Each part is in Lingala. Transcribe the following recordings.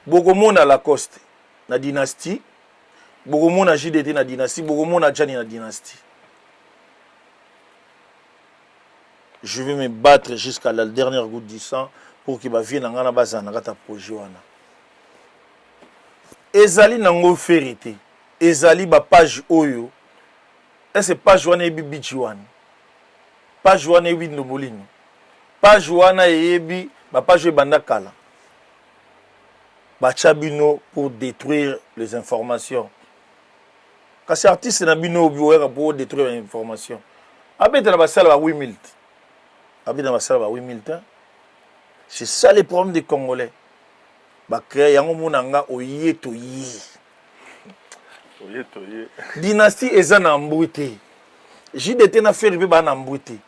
bokomona Lacoste na dynastie, bokomona JDT na dynastie, bokomona Gianni na dynastie. Je vais me battre jusqu'à la dernière goutte du sang pour qu'il vienne en base na kata projet wana. Ezali nango vérité. Ezali ba page oyo. Est-ce page wana ebi bichiwan. Page wana ebi ndobolino. Page wana ebi ba page banda kala. Ba chabino pour détruire les informations. Quand c'est artiste na bino obiwera pour détruire les informations. Abeta na basala ba 8000. Abeta na basala ba 8000. C'est ça le problème des Congolais. Ba créer yango monanga oyeto yi. Oyeto yi. Dynastie eza na mbouté. JDT na faire be ba na mbouté.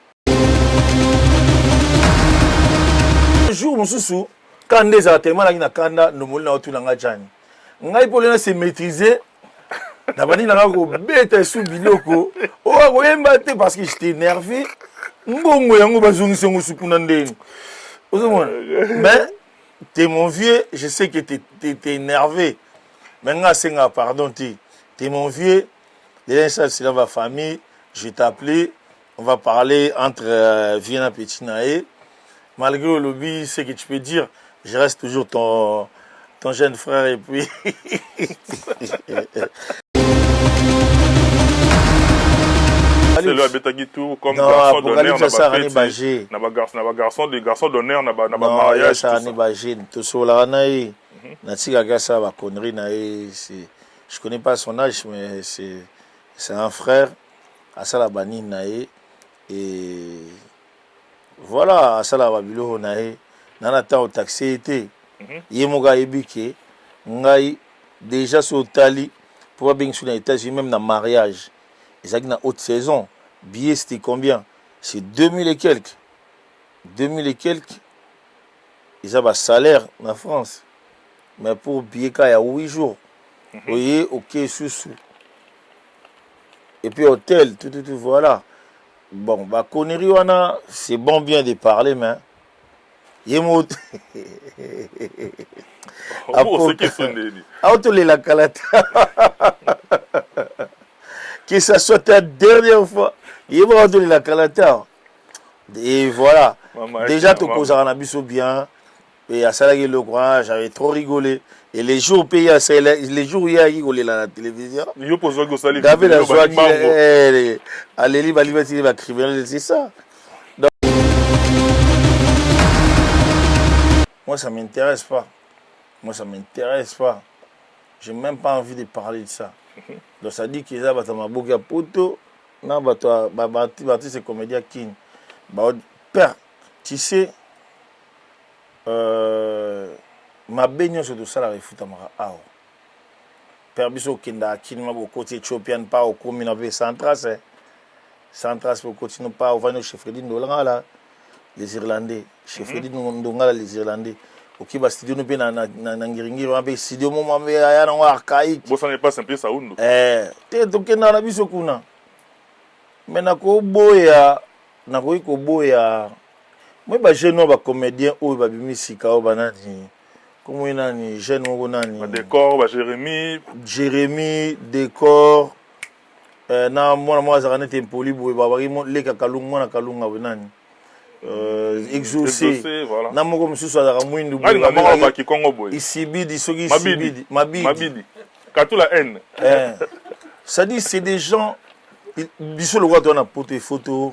Jour mususu quand des tellement na kanda no molina otulanga jani. Ngai polena se maîtriser. Na bani na ko beta sou biloko. O ko yemba te parce que j'étais énervé. Mbongo yango bazongisa ngo supuna ndeni. Mais t'es mon vieux, je sais que t'es énervé. Maintenant, c'est un pardon, t'es mon vieux. Déjà, ça, c'est dans ma famille. Je vais t'appeler. On va parler entre Vienna et Petinae. Malgré le lobby, ce que tu peux dire, je reste toujours ton jeune frère. Et puis. C'est le Abetagitou comme non, garçon d'honneur na garçon d'honneur na mariage ça ni bagé to sola na yi na tika gasa ba connerie na yi je connais pas son âge mais c'est un frère à sala bani na yi et voilà à sala babilo na yi na ta au taxi été yemoga ebike ngai déjà sur tali pour bien sur les États-Unis même dans mariage. Et na haute saison, billet c'était combien? C'est 2000 et quelques. 2000 et quelques. Ils ont un salaire en France. Mais pour billet, il y a 8 jours. Vous voyez, ok, sous. Et puis hôtel, tout, voilà. Bon, bah, connerie, c'est bon bien de parler, mais. Yemo. La calata. Que ça soit la dernière fois, il va donner la calata. Et voilà. Déjà, tu causes un abus bien. Et à ça, le courage, j'avais trop rigolé. Et les jours payés, les jours où il y a rigolé à la télévision. David a joué à l'élite, il va crier, c'est ça. Donc, moi, ça ne m'intéresse pas. Je n'ai même pas envie de parler de ça. Donc ça dit qu'ils ont un à poto, non, c'est comédien king. Père, tu sais, ma baigne sur tout ça, la refoute à ma Père Bisso Kinda, qui m'a beaucoup côté éthiopien, pas au commun avec Centras, Centras pour continuer pas au Vano chez Freddy Ndolanga, les Irlandais, chez Freddy Ndolanga, les Irlandais. Ok, bah studio nous bien na ngiringi on be studio mo mambe ya na archaïque. Bon ça n'est pas simple ça undo. Te donc na na biso kuna. Mais na ko boya moi ba jeune ba comédien ou ba bimisika o banani. Comment nani jeune ngo nani. Ba décor ba Jérémy décor na moi za kana tempoli boy ba ba le ka kalunga na kalunga bonani. Exaucé voilà. Namoko mususu azaka mwindu Mabidi Katula haine. Ça dit c'est des gens biso le roi doit na pote photo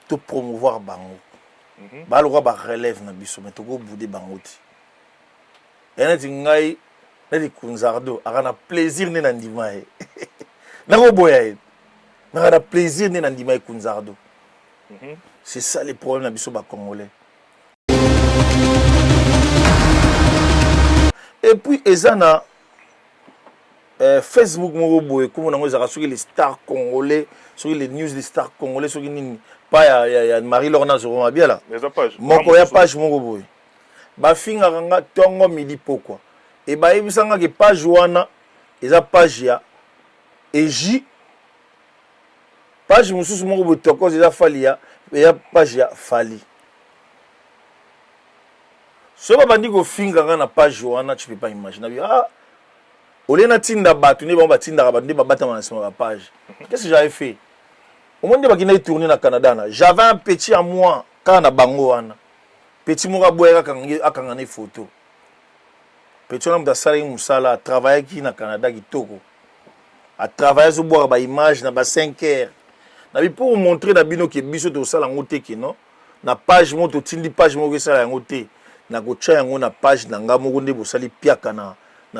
to promouvoir bango. Ba le roi ba relève na biso mais to go bouder bango ti. Ena tingai na di kunzardo akana plaisir ne na ndima e. Na go boya e. Na plaisir ne na ndima e kunzardo. C'est ça les problèmes de la Congolais. Et puis, Ezana, Facebook, comme on a sur les stars congolais, sur les news des stars congolais, sur les pas il y a Marie-Lorna sur bien là. Mais page. Mon page, mon boy. Ba finga ranga tongo midi pourquoi. Et bah, il sanga que page wana, eza page ya, et J, page mususu mon boy toko, eza falia. Il y a page ya fali. Si on va dire que finga na page Johanna, tu peux pas imaginer. Ah, au lieu de tinda batu, ne va tinda rabat, ne va battre ma page. Qu'est-ce que j'avais fait? Au moment où je tourné au Canada, j'avais un petit à moi quand on a bango wana. Petit moura boya quand on a photo. Petit homme de Salé Moussala a travaillé qui na Canada qui toko. A travaillé sur boire ba image na ba 5 heures. Na bi pour montrer na bino que biso to sala ngote ki non. Na page mo to tindi page mo ke sala ngote. Na ko tcha yango na page na nga moko nde bosali piaka na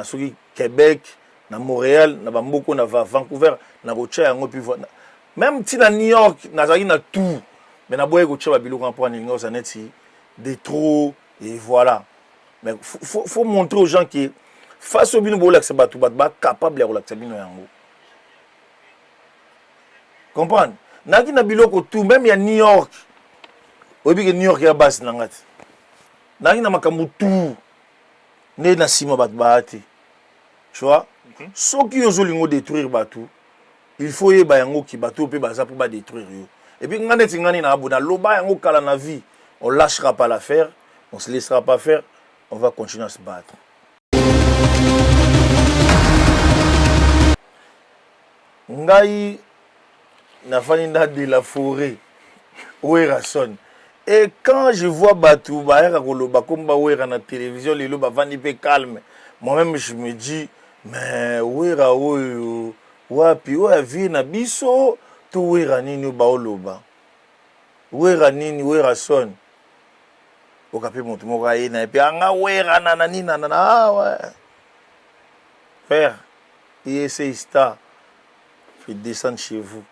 soki Québec, na Montréal, na bamboko na Vancouver, na ko tcha yango puis voilà. Même si na New York, na zaki na tout. Mais na boye ko tcha ba biloko en point ninga ça neti des trop et voilà. Mais faut montrer aux gens qui face au bino bo l'accès batu bat capable ya relaxer bino yango. Comprendre? Naki na biloko tout même ya New York. Obi ke New York ya base nangati. Naki na makambu tout. Ne na sima bat baati. Tu vois? Ceux qui osent lingo détruire batu, il faut y ba yango ki batu pe baza pour ba détruire yo. Et puis ngane tingani na abona loba yango kala na vie, on lâchera pas l'affaire, on se laissera pas faire, on va continuer à se battre. Ngai na faninda de la forêt. Ouera son. Et quand je vois Batou, comme Ouera na télévision, les loba vani pe calme. Moi-même je me dis mais Ouera oyo wapi oya vie na biso to Ouera nini ba oloba. Ouera nini Ouera son. Okape moto moko ayena et puis anga Ouera nanani nanana ah ouais. Frère, ISC Star. Je descends chez vous.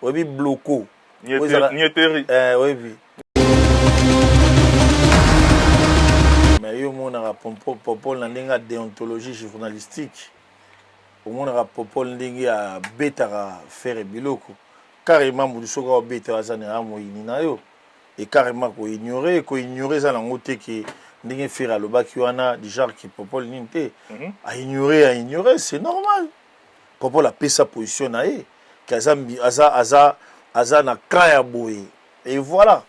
Oui, bloco. Oui. Mais il y a une déontologie journalistique. Au moins, il y a un bêta faire biloko. Carrément, vous savez que bêta et carrément, vous ignorez ça dans le côté que vous faire le bac du genre qui popole ninte. À ignorer, c'est normal. Popole a payé sa position na ye. Kazambi aza na kaya boye. Et voilà.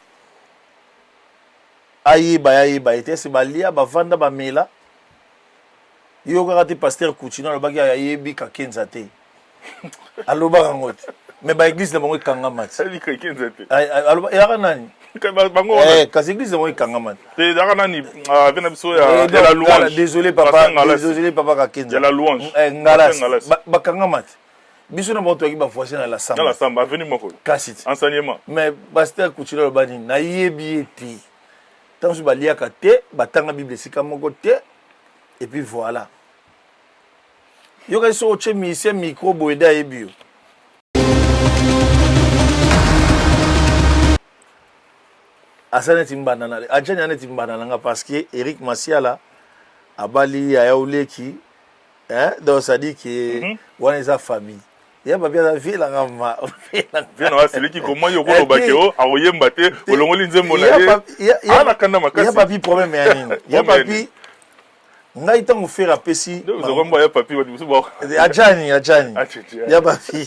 Aïba était se balia ba vanda ba mela. Yo karate pasteur Coutinho le bagi ayebi ka kenzate. Aloba rangote. Mais ba église na bango kanga mat. Sali ka kenzate. Aloba ya nani? Bango. Kasi église na bango kanga mat. Te dara nani vena biso ya la louange. Désolé papa ka kenzate. Ya la louange. Ngalas. Ba kanga mat. Biso na bango ki ba voisin na la samba. Na la samba venu moko. Kasit. Enseignement. Mais pasteur Coutinho le bani na yebi eti. Tant que je vais te, batanga Bible sika moko te, et puis voilà. Yo ka so che mission micro boeda ebio. Asana timbana na, ajani ane timbana nga parce que Eric Masiala abali ayauleki, donc ça dit que wana eza famille. Ya babia la vie la ngama. Viens wa celui qui comment yo ko bakeo awoyemba te olongoli nzembo na ye. Ana kanda makasi. Ya papi problème ya nini? Ya papi ngai tango faire apesi. Nous avons ya papi wa biso ba. Ajani. Ya papi.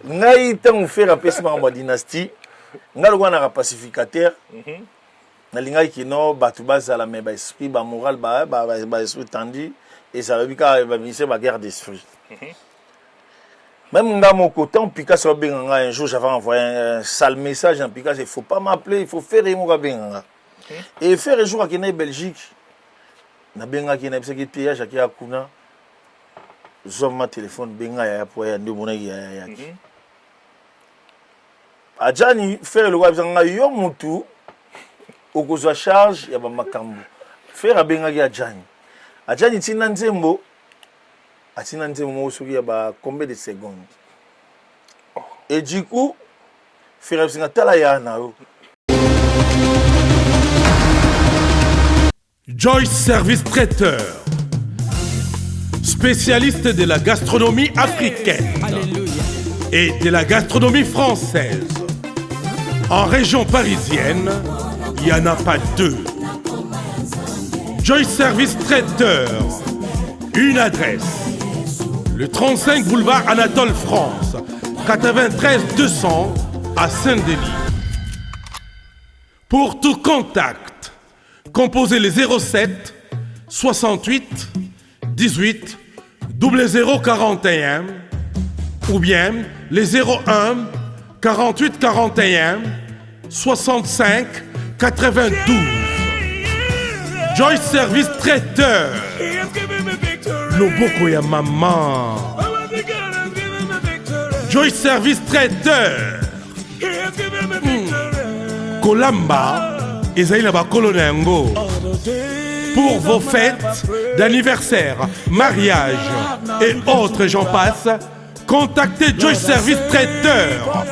Ngai tango faire apesi ma dynastie. Ngai lo na pacificateur. Na lingai ki no batu bazala me ba esprit ba moral ba esprit tendu et ça veut dire ba ministère ba guerre d'esprit. Même dans mon côté, Picasso un jour, j'avais envoyé un sale message en Picasso, il ne faut pas m'appeler, il faut faire un et faire un jour à Belgique. Na benga ki na bisaki te ya jaki akuna. Zoma téléphone benga ya po ya ndumona ya. Ajani faire le roi bizanga yo mutu okozwa charge ya ba makambo. Faire benga ki ajani. Ajani tina nzembo atina nzembo soki ya ba combien de secondes. Et du coup faire bizanga tala ya na yo. Joyce Service Traiteur, spécialiste de la gastronomie africaine et de la gastronomie française. En région parisienne, il n'y en a pas deux. Joyce Service Traiteur, une adresse, le 35 boulevard Anatole France, 93 200 à Saint-Denis. Pour tout contact, composez les 07 68 18 00 41 ou bien les 01 48 41 65 92. Joyce Service Traiteur. Loboko ya maman. Joyce Service Traiteur. Kolamba ezali ba kolonengo. Pour vos fêtes d'anniversaire, mariage et autres j'en passe, contactez Joyce Service Traiteur.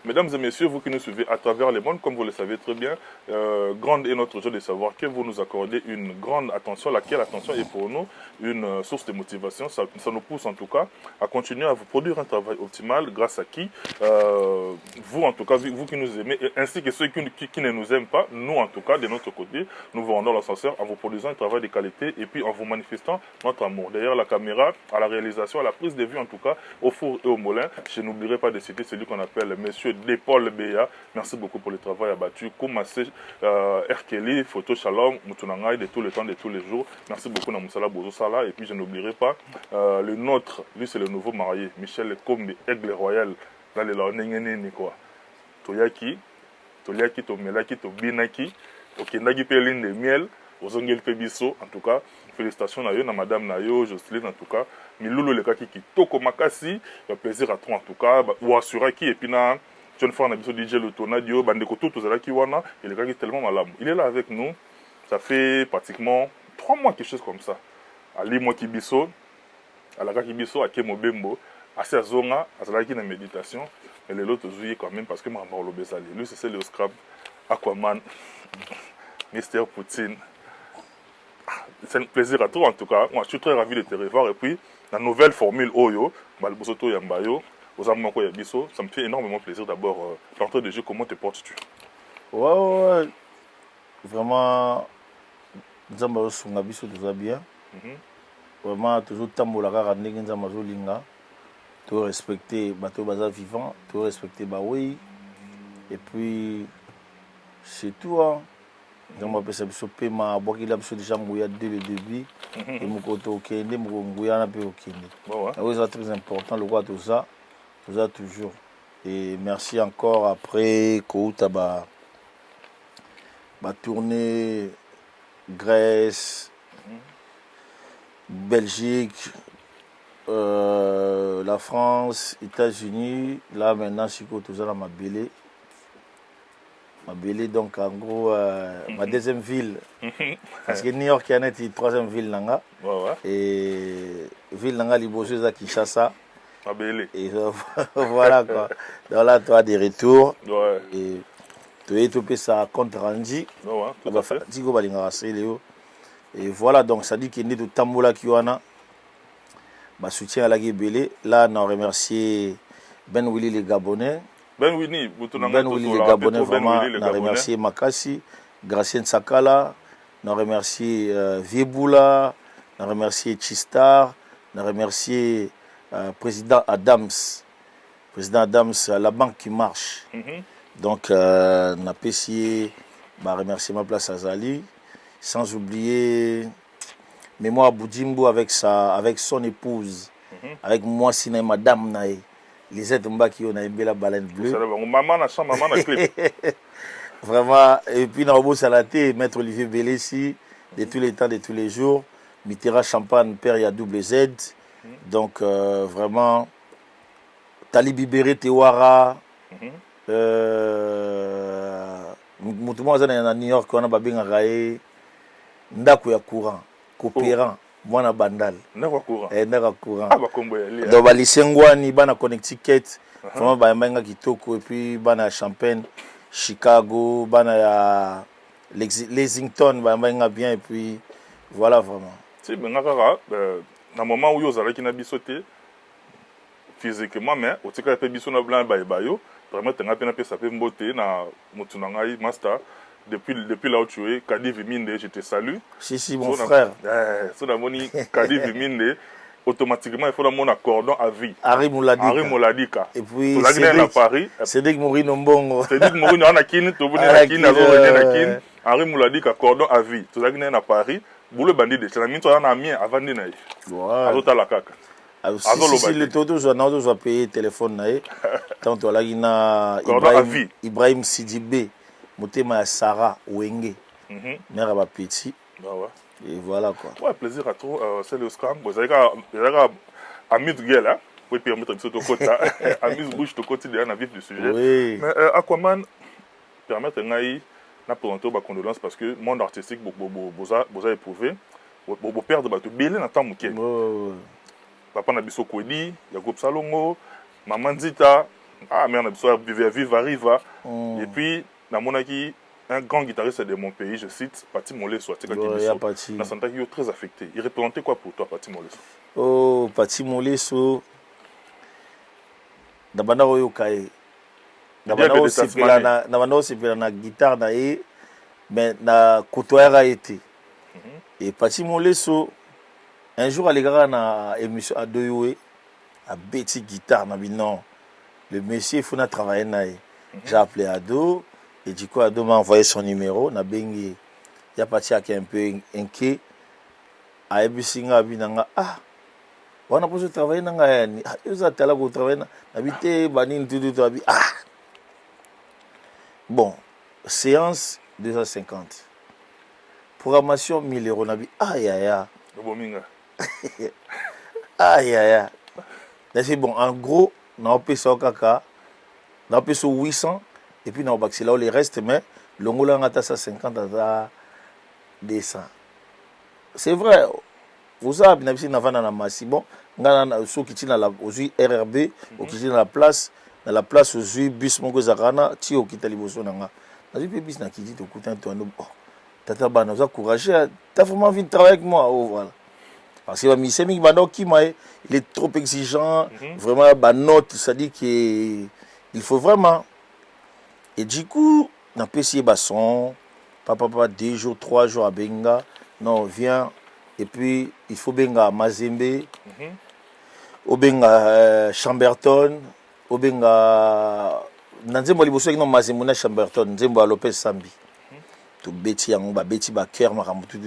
Mesdames et messieurs, vous qui nous suivez à travers le monde, comme vous le savez très bien, grande est notre joie de savoir que vous nous accordez une grande attention, laquelle attention est pour nous une source de motivation. Ça nous pousse en tout cas à continuer à vous produire un travail optimal grâce à qui vous en tout cas, vous qui nous aimez, ainsi que ceux qui ne nous aiment pas, nous en tout cas, de notre côté, nous vous rendons l'ascenseur en vous produisant un travail de qualité et puis en vous manifestant notre amour. Derrière la caméra, à la réalisation, à la prise de vue en tout cas, au four et au moulin, je n'oublierai pas de citer celui qu'on appelle Monsieur Paul Béa. Merci beaucoup pour le travail abattu. Koumassé, Erkeli, Photo Shalom, Moutounangaï de tout le temps, de tous les jours. Merci beaucoup Namoussala Bozo Sala. Et puis je n'oublierai pas le nôtre, lui c'est le nouveau marié, Michel Kombe, Aigle Royal. Là, le Laonengeni quoi. Toyaki, Toyaki, Tomelaki, Tobinaki, Okendagi Peline de Miel, Ozongel Pebiso, en tout cas. Félicitations à eux, à Madame Nayo, Jocelyne en tout cas. Miloulou le kaki qui toko makasi, plaisir à toi en tout cas. Ou assurer qui et puis na. Jeune fois, on a besoin de DJ Le Tonadio, Bandeko tout là qui wana, et le gars est tellement malade. Il est là avec nous, ça fait pratiquement 3 mois, quelque chose comme ça. Ali Mokibiso, à la Kibiso, à Kemo Bembo, à Sazonga, à Zalaki dans méditation, mais les autres jouent quand même parce que Mama Olobe Sali. Lui, c'est le scrap, Aquaman, Mister Poutine. C'est un plaisir à toi en tout cas. Moi, je suis très ravi de te revoir. Et puis, la nouvelle formule Oyo, Balbosoto Yambayo, ça me fait énormément plaisir d'abord l'entrée de jeu. Comment te portes-tu? Ouais. Vraiment, Nzamba Sunga Biso tout ça bien. Vraiment, toujours Tambola Karandé, Nzamba Zolinga. Tout respecter Bateau Baza vivant, tout respecter Baoui. Et puis, c'est tout. Nzamba Pesa Biso Pema, Bokila Biso déjà Mouya dès le début. Et Moukoto Okende, Mouya n'a pas Okende. C'est très important, le roi tout ça. Vous êtes toujours. Et merci encore après Kouta ba tournée Grèce, Belgique, la France, États-Unis. Là maintenant, je suis toujours à Mabélé. Mabélé, donc en gros, ma deuxième ville. Parce que New York est la troisième ville. Nanga. Et ville Nanga Liboso, Kinshasa. Et voilà quoi. Donc là, tu as des retours. Et tu es topé ça compte rendu. Et voilà, donc ça dit qu'il y a des tambola qui ont soutien à la Guébélé. Là, on a remercié Ben Willy les Gabonais. Ben Willy les Gabonais, vraiment. On a remercié Makassi, Gracien Sakala. On a remercié Vieboula. On a remercié Chistar. On a remercié Président Adams, la banque qui marche. Donc, on a essayé de remercier ma place à Zali, sans oublier Mémoire Boudimbo avec son épouse, avec moi, Sina et Madame Nae, les êtres qui ont aimé la baleine bleue. Maman na clip. Vraiment, et puis dans le Salaté, Maître Olivier Bélessi, de tous les temps, de tous les jours, Mitterrand Champagne, Père, il y a double Z. Donc, vraiment, Talibi Béré Tewara, Moutouma à New York, on a Babin Arae, Ndaku ya courant, coopérant, Mwana Bandal. Ndaku courant. Donc, Lisengwani, Bana Connecticut, vraiment, Bana Kitoko, et puis Bana Champagne, Chicago, Bana Lexington, Bana bien, et puis voilà vraiment. Si, ben, dans le moment où vous avez bisoté physiquement, mais au tika pe biso na blanc bayo, vraiment tu as pe ça peut mboté na mutunangai master depuis là où tu es, Kadi Viminde, je te salue. Si mon frère. So na moni Kadi Viminde automatiquement il faut mon cordon à vie. Henri Mouladika. Et puis Cédric Morino Mbongo. Cédric Morino on a kin to na kin Henri Mouladika cordon à vie. To lagné na Paris. Boule bandit de la mine to na mien avant de naï. Azota la kaka. Si le toto soit payé téléphone naï. Tant to lagina Ibrahim Sidibé, Motema Sarah Wenge. Mère à petit. Bah ouais. Et voilà quoi. Ouais, plaisir à tout. C'est le scam. Vous avez Amit Guel, hein? Vous pouvez permettre de se côté. Amis bouche de côté de la vif du sujet. Oui. Mais Aquaman, permettre de présenter ma condolence parce que le monde artistique, vous avez éprouvé. Vous perdre, vous belé dans le temps. Papa Nabiso Kwedi, Yacoub Salongo, Maman Zita, mère Nabiso Viva Riva. Et puis, dans mon acquis, un grand guitariste de mon pays, je cite, Pati Molesso. Je sens qu'il est très affecté. Il représentait quoi pour toi, Pati Molesso? Oh, Pati Molesso. D'abord, il y a d'abord aussi na guitare na e mais na côtoyera été. Et Pati Molesso, un jour, il y a une émission à Doyoé, à Betty Guitare, non, le monsieur, il faut travailler. J'ai appelé Ado. Et du coup, Ado m'a envoyé son numéro. Il y a parti un peu inquiet. A Ebisinga Binanga. Ah, on a posé travailler dans la Ah, bon, séance 250. Programmation 1000 euros. Aïe, aïe, aïe. Aïe, aïe, aïe. C'est bon, en gros, on a payé ça kaka. On a payé ça 800. Et puis, on a payé là les restes, mais le Ngola a 50 à 200. C'est vrai. Vous savez, on a payé na massi. Bon, on a ceux qui sont aux RRB, ou qui sont dans la place aux bus Mongo Zakana, Tio qui est liboso nanga. On a dit, bus na qui dit, au côté de toi, Tata Bana, vous avez courageux. Tu as vraiment envie de travailler avec moi. Oh, voilà. Parce que il est trop exigeant. Vraiment, note, ça dit qu'il faut vraiment. Et du coup, on a essayé son. Papa, 2 jours, 3 jours à Benga. Non, viens. Et puis, il faut Benga à Mazembe. Au Benga Chamberton. Au Benga. Nanzembo liboso avec non Mazembe Chamberton. Nzembo à Lopez Sambi. Tout bêti yango ba bêti ba cœur makambo tout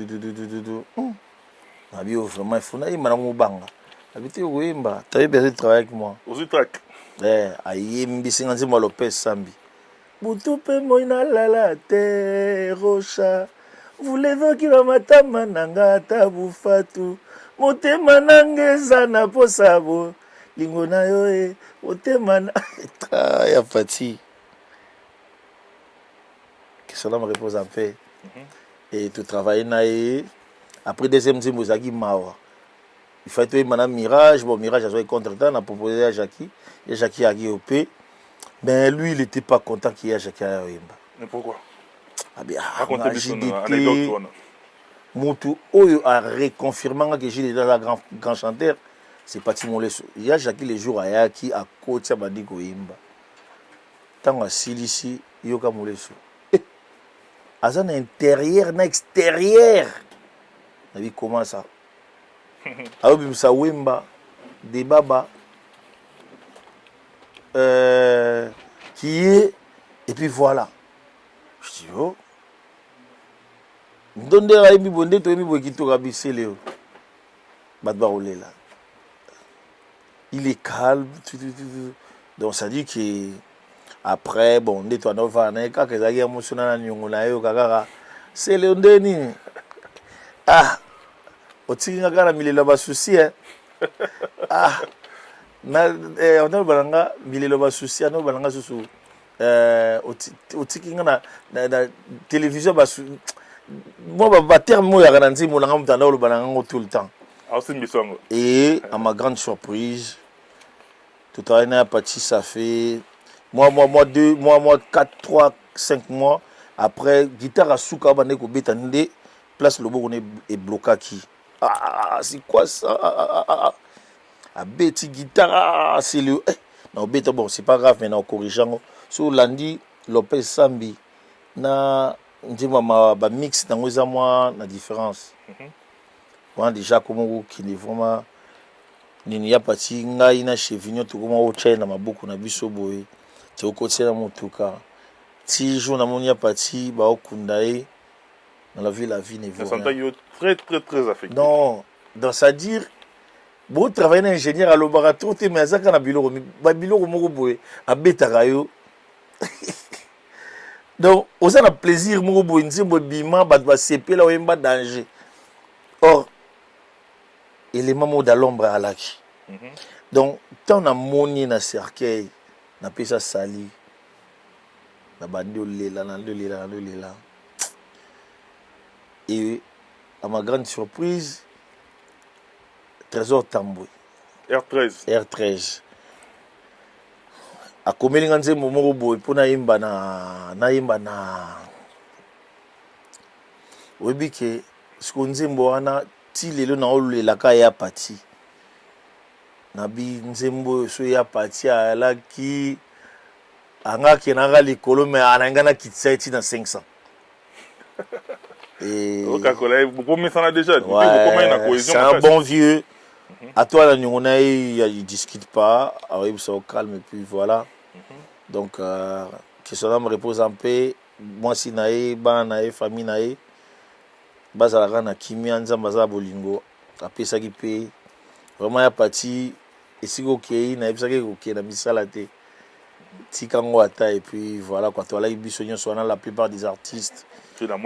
Nabi vraiment il faut na imanango banga. Habité wemba, tu as besoin de travailler avec moi. Aux track. Ayembi singanzi mo Lopez Sambi. Butupe moina lala te rocha. Voulez-vous qu'il va matama nanga tabufatu. Motema nangeza na posabo. Lingo na yo e motema na ya fati. Cela me repose en paix. Et tu travailles naïe. Après deuxième time, vous avez Mawa. Il faut être maintenant Mirage. Bon, Mirage a joué contre-temps. On a proposé à Jackie. Et Jackie a gué au P. Mais lui, il n'était pas content qu'il y ait Jackie à Yoimba. Mais pourquoi? Ah bien, JDT. Moutou Oyo a reconfirmé que Gilles est dans la grand chanteur. C'est Pati Molesso. Il y a Jackie les jours à Yaki à côté de Badi Goimba. Tant à Silici, Yoka Molesso. Azan intérieur, na extérieur. On a vu comment ça. Alors, ça Wemba, des Baba, qui est, et puis voilà. Je dis, oh. Donne des raïmi bondé, tu as mis Bokito Rabissé, Léo. Badbaroulé là. Il est calme. Donc, ça dit que. Après, bon, on est tout à l'heure, quand il y a émotionnel, c'est le Ndeni. Ah, au Tiganga, on a mis les soucis. Ah, on a mis les soucis, on a mis sous au Tiganga, la télévision, moi, terme, moi, je tout le temps. Et à ma grande surprise, tout à l'heure, parti, ça fait. Moi, 4, 3, 5 mois. Après, guitare à Souka, place le bon est bloqué. Ah, c'est quoi ça? Ah, Betty guitare, c'est le. Non, bêta, bon, c'est pas grave, mais on corrige. Sur Landi, Lopez Sambi, na ma mix dans moi la différence. Bon, déjà, comment qui est vraiment. nini ya pati ngai na chevinyo tokoma ochaye na maboko na biso boye tokotia na motuka ti jour na moni ya pati baokunda ye dans la vie ne vaut rien. Très très très affecté. Non, donc ça dire bon travailler un ingénieur à laboratoire te mais azaka na biloko moko boye abetaka yo. Donc oza na plaisir moko boye nzembo bima ba sepela oyemba danger. Or élément mot dans l'ombre à l'aki. Donc tant na moni na cercueil na pesa sali na bandi olela na lela. Et à ma grande surprise, Trésor Tamboué. R13. A komeli nganze momoro boy pona imba na webike sikonzembo wana ti lelo na olulela ka ya pati. Na bi nzembo so ya pati alaki anga kenanga likolo me anangana kitsa ti na 500. Et c'est un bon vieux. À toi, la il ne discute pas. Alors, il au calme et puis voilà. Donc, que son âme repose en paix. Moi, si nae, ban nae, famille nae, bazala na kimi anza baza bolingo. Après ça qui paye. Vraiment, il y a parti. Et si vous avez na ça qui est na misalate. Tikango ata et puis voilà quoi. Toi là, il bisogno souvent la plupart des artistes. En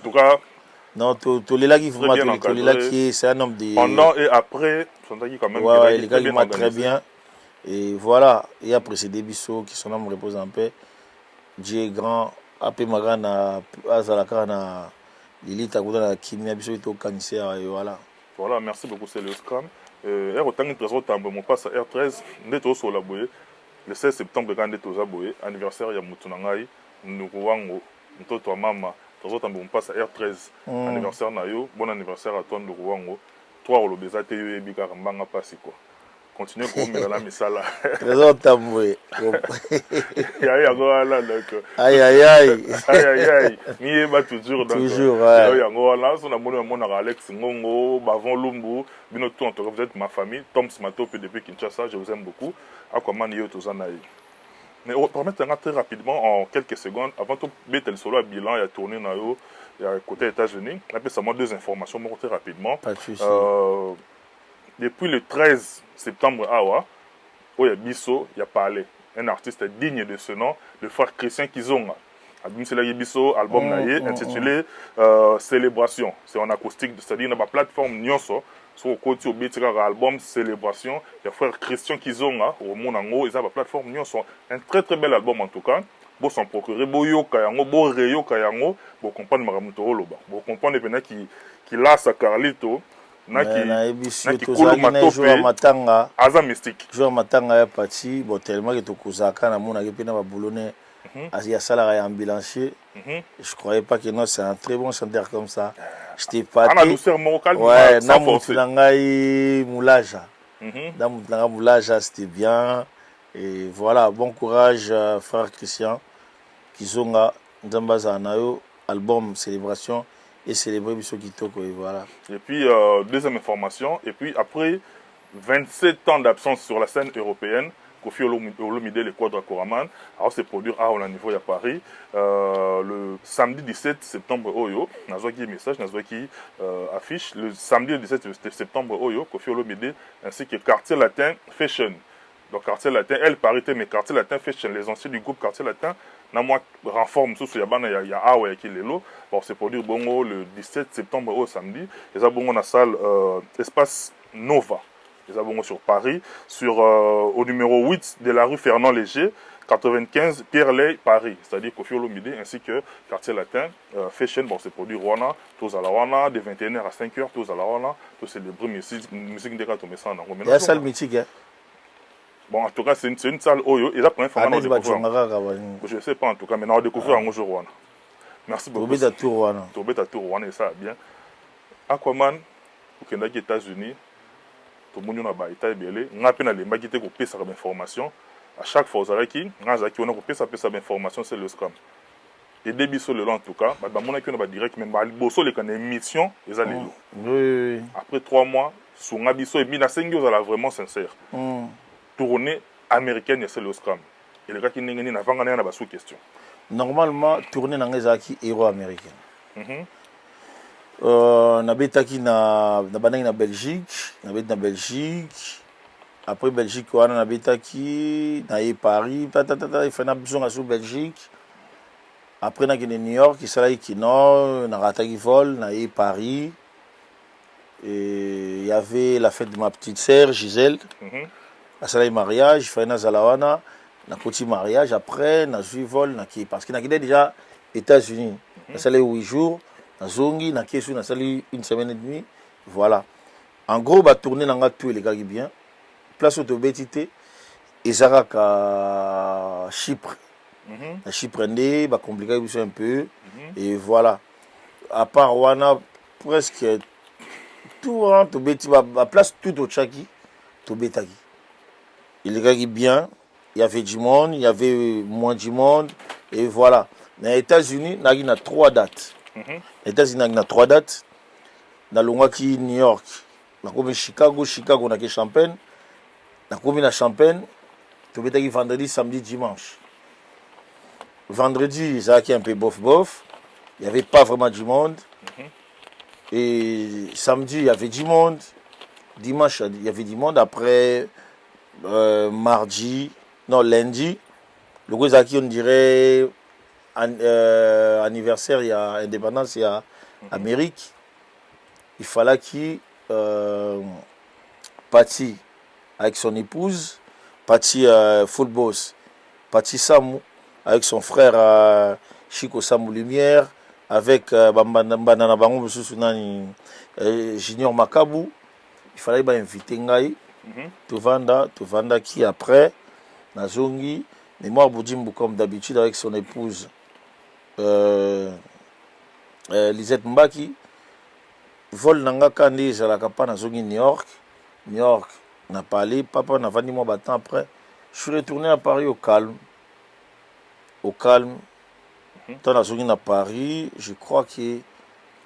tout cas, non, c'est un homme de. Pendant et après, quand même. Ouais, les gars, il m'a très bien. Et voilà, il a précédé Bissot, qui son nom repose en paix. Dieu est grand. Après, Magana, Azalakana, l'élite, Agoudana, Kimia, Bissot, est au cancer. Et voilà. Voilà, merci beaucoup, c'est le Scrum. R-Autant, mon passe à R13, net au sol le 16 septembre, quand on est anniversaire, il y a Moutunangai, Nuruango. Toi, maman, on passe à R13, anniversaire Nayo, bon anniversaire à toi de Rouango. Toi, on le baiser, tu es bien, on passe quoi. Continue comme la misala. Trésor Tamboué. Aïe. Mieux va toujours. Toujours, ouais. On a mon Alex Ngongo, Bavon Lumbu, Binoto, vous êtes ma famille. Tom Smato, depuis Kinshasa, je vous aime beaucoup. À comment Niyo Tozanaï. Mais permettez-moi très rapidement, en quelques secondes, avant tout mettre le solo à bilan et à tourner dans le côté États-Unis, après ça m'a deux informations très rapidement. Pas de souci. Depuis le 13 septembre, il y a Bissot, il y a parlé. Un artiste digne de ce nom, le frère Christian Kizonga. Bissot, album intitulé Célébration. C'est en acoustique, c'est-à-dire dans la plateforme Nyonso. Sur le côté de l'album Célébration, le frère Christian Kizonga, au Monango, ils ont la plateforme Nyonso. Un très très bel album en tout cas. Bon s'en procurer, bon yoka yango, bon reyo kayango, bon comprendre Maramuto Loba. Bon comprendre maintenant qui lance à Carlito. Aza mystique. Joueur matanga ya parti, bon tellement que tokuzaka na mona ke pena ba boulonné. Asia Salara est ambulancier. Je croyais pas que non, c'est un très bon chanteur comme ça. J'étais pas. La douceur morale, ouais, Namoutulangaï Moulaja. Namoutulangaï Moulaja, c'était bien. Et voilà, bon courage, frère Christian. Kizonga, Ndambaza Anayo, album Célébration et célébrer Bissot Kitoko. Et voilà. Et puis, deuxième information. Et puis, après 27 ans d'absence sur la scène européenne, Kofi Olomide, le Quadra Koraman, alors c'est produit à au niveau à Paris le samedi 17 septembre Oyo, Nazwaki message, Nazwaki affiche le samedi 17 septembre Oyo, Kofi Olomide ainsi que Quartier Latin Fashion. Donc Quartier Latin, elle parité mais Quartier Latin Fashion, les anciens du groupe Quartier Latin, n'a moi renforme sous Yabana ya Awa qui lelo, pour se produire bongo le 17 septembre au samedi, et ça bongo na salle Espace Nova. Les abonnés sur Paris, au numéro 8 de la rue Fernand Léger, 95 Pierre Lay, Paris, c'est-à-dire Kofi Olomide ainsi que Quartier Latin, Fashion, bon, c'est produit Rwanda, tous à la Rwanda, de 21h à 5h, tous à la Rwanda, tous célébrer musique de gâteau, mais ça, on il y a une salle mythique, hein? Bon, en tout cas, c'est une salle Oyo, et la première fois, je ne sais pas en tout cas, mais on va découvrir en jour Rwanda. Merci beaucoup. Tour Rwanda. Rwanda, et ça, bien. Aquaman, au Canada, aux États-Unis, tout le monde a été ébélé. On a peine à quitter pour payer sa information. À chaque fois, on a dit on a payer sa information, c'est le scam. Et début sur le long en tout cas, on a direct, mais on a une émission, les années. Après 3 mois, sunga biso et mina sengi ozala vraiment sincère. Tournée américaine c'est le scrum. Et le gars qui n'est n'a pas gagné na sous question. Normalement tournée na ngezaki héros américain. Nabetaki na banaki na Belgique, na Belgique. Après Belgique wana nabetaki na Paris, il fait na besoin sur Belgique. Après na New York, il s'allait kino, na rataki vol, na Paris. Et il y avait la fête de ma petite sœur Gisèle. À ça mariage, il fait na zalawana, na petit mariage après na zui vol na ki parce que na quitté déjà États-Unis. Na salé 8 jours, na zongi na kesu na salé une semaine et demie. Voilà. En gros, ba tourner na tout les gars qui bien. Place au Tobetité et Zaraka Chypre. À Chypre ndé, ba compliqué un peu et voilà. À part wana presque tout hein, Tobeti ba place tout au Tchaki, Tobetaki. Il est bien, il y avait du monde, il y avait moins du monde et voilà. Dans les États-Unis, il y a 3 dates. Les États-Unis, il y a 3 dates. Dans le New York, Chicago, on a Champagne. Dans le Champagne, Tobetaki vendredi, samedi, dimanche. Vendredi, ça a un peu bof. Il n'y avait pas vraiment du monde. Et samedi, il y avait du monde. Dimanche, il y avait du monde. Après, lundi, le gros on dirait anniversaire, il y a indépendance, il y a Amérique. Il fallait qu'il Patti avec son épouse, Patti full boss, Patti Samu avec son frère Chico Samu Lumière, avec Banana Bango Junior Makabu. Il fallait inviter Ngai. Tovanda qui après Nazongi, mémoire Boudimbo comme d'habitude avec son épouse Lisette Mbaki. Vol nanga kandi à la capa Nazongi New York n'a pas allé, papa n'a pas dit moi battant après. Je suis retourné à Paris au calme. Tant Nazongi à Paris, je crois que